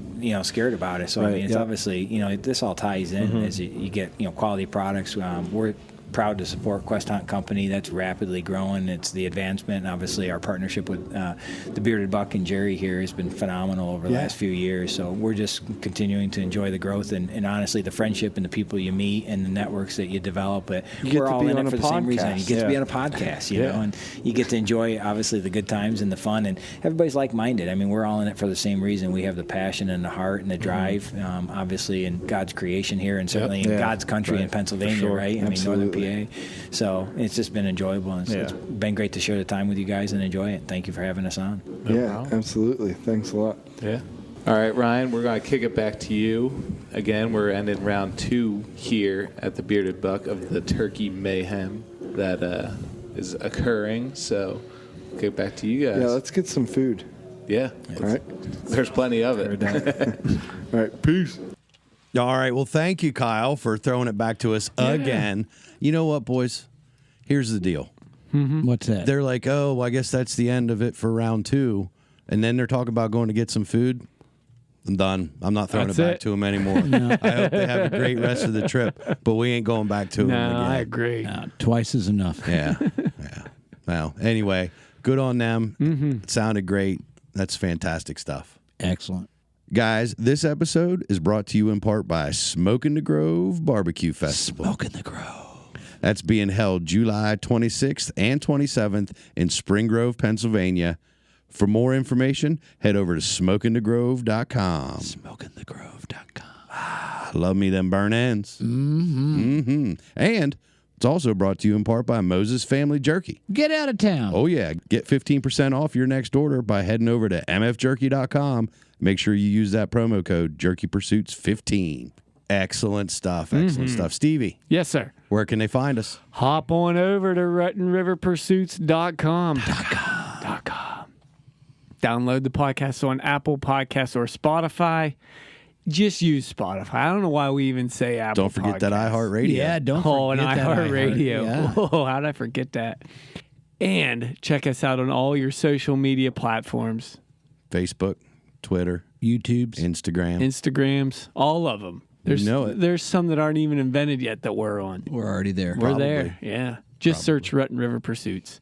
scared about it. So I mean, it's obviously this all ties in as you get quality products. We're proud to support Quest Hunt Company. That's rapidly growing. It's the advancement, and obviously our partnership with the Bearded Buck and Jerry here has been phenomenal over the last few years. So we're just continuing to enjoy the growth and honestly the friendship and the people you meet and the networks that you develop. But we're all in it for the same reason. You get to be on a podcast, you know, and you get to enjoy obviously the good times and the fun, and everybody's like-minded. I mean, we're all in it for the same reason. We have the passion and the heart and the drive, obviously in God's creation here and certainly in God's country in Pennsylvania, right? I mean, Northern PA PA. So it's just been enjoyable. And it's been great to share the time with you guys and enjoy it. Thank you for having us on. Absolutely. Thanks a lot. Yeah. All right, Ryan, we're going to kick it back to you. Again, we're ending round 2 here at the Bearded Buck of the Turkey Mayhem that is occurring. So, kick it back to you guys. Yeah, let's get some food. Yeah. All right. There's plenty of it. All right. Peace. All right. Well, thank you, Kyle, for throwing it back to us again. You know what, boys? Here's the deal. What's that? They're like, oh, well, I guess that's the end of it for round 2. And then they're talking about going to get some food. I'm done. I'm not throwing That's it back it. to them anymore. No. I hope they have a great rest of the trip, but we ain't going back to them again. I agree. Twice is enough. Yeah. Well, anyway, good on them. It sounded great. That's fantastic stuff. Excellent. Guys, this episode is brought to you in part by Smokin' the Grove Barbecue Festival. Smokin' the Grove. That's being held July 26th and 27th in Spring Grove, Pennsylvania. For more information, head over to smokingthegrove.com. Smokingthegrove.com. Love me them burn ends. And it's also brought to you in part by Moses Family Jerky. Get out of town. Oh, yeah. Get 15% off your next order by heading over to mfjerky.com. Make sure you use that promo code JerkyPursuits15. Excellent stuff. Excellent stuff. Stevie. Yes, sir. Where can they find us? Hop on over to RuttenRiverPursuits.com. Download the podcast on Apple Podcasts or Spotify. Just use Spotify. I don't know why we even say Apple. Don't forget Podcasts. that iHeartRadio. Yeah, don't and forget that iHeartRadio. Yeah. Oh, how did I forget that? And check us out on all your social media platforms. Facebook, Twitter, YouTube's, Instagrams, all of them. There's, there's some that aren't even invented yet that we're on. We're already there. We're there. Yeah. Just search Rutten River Pursuits.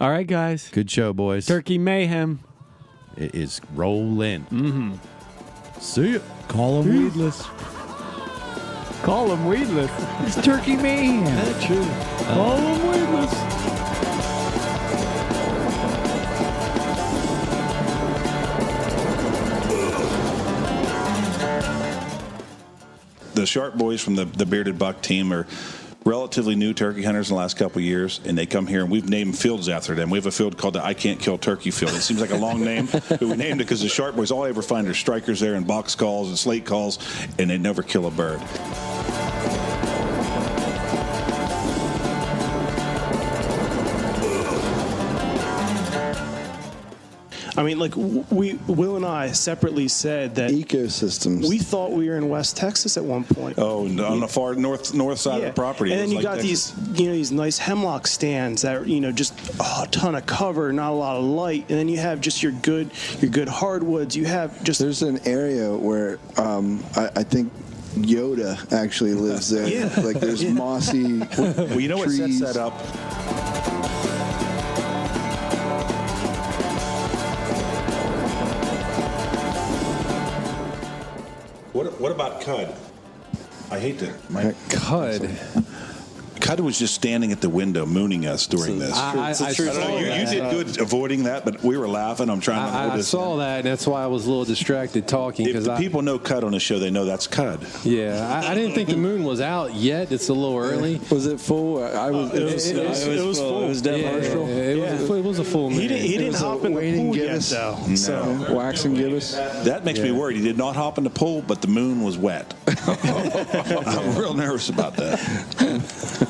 All right, guys. Good show, boys. Turkey Mayhem. It is rolling. See ya. Call them weedless. Call them weedless. It's Turkey Mayhem. That's true. Call them weedless. The Sharp Boys from the Bearded Buck team are relatively new turkey hunters in the last couple of years, and they come here, and we've named fields after them. We have a field called the I Can't Kill Turkey Field. It seems like a long name, but we named it because the Sharp Boys, all they ever find are strikers there and box calls and slate calls, and they never kill a bird. I mean, like Will and I separately said that ecosystems. We thought we were in West Texas at one point. Oh, on the far north side of the property. And then you like got Texas. these nice hemlock stands that just a ton of cover, not a lot of light, and then you have just your good hardwoods. You have just there's an area where I think Yoda actually lives there. Yeah. Like there's mossy. Well, you know what sets that up? What about Cud? I hate to. Cud. Cud was just standing at the window mooning us during this. I don't know, you did good avoiding that, but we were laughing. I'm trying to hold I this. saw that, and that's why I was a little distracted talking. If the people know Cud on the show, they know that's Cud. Yeah, I didn't think the moon was out yet. It's a little early. Was it full? It was full. It was definitely full. It was a full moon. He didn't hop in the pool yet, though. No. So. Wax and gibbous. That makes me worried. He did not hop in the pool, but the moon was wet. I'm real nervous about that.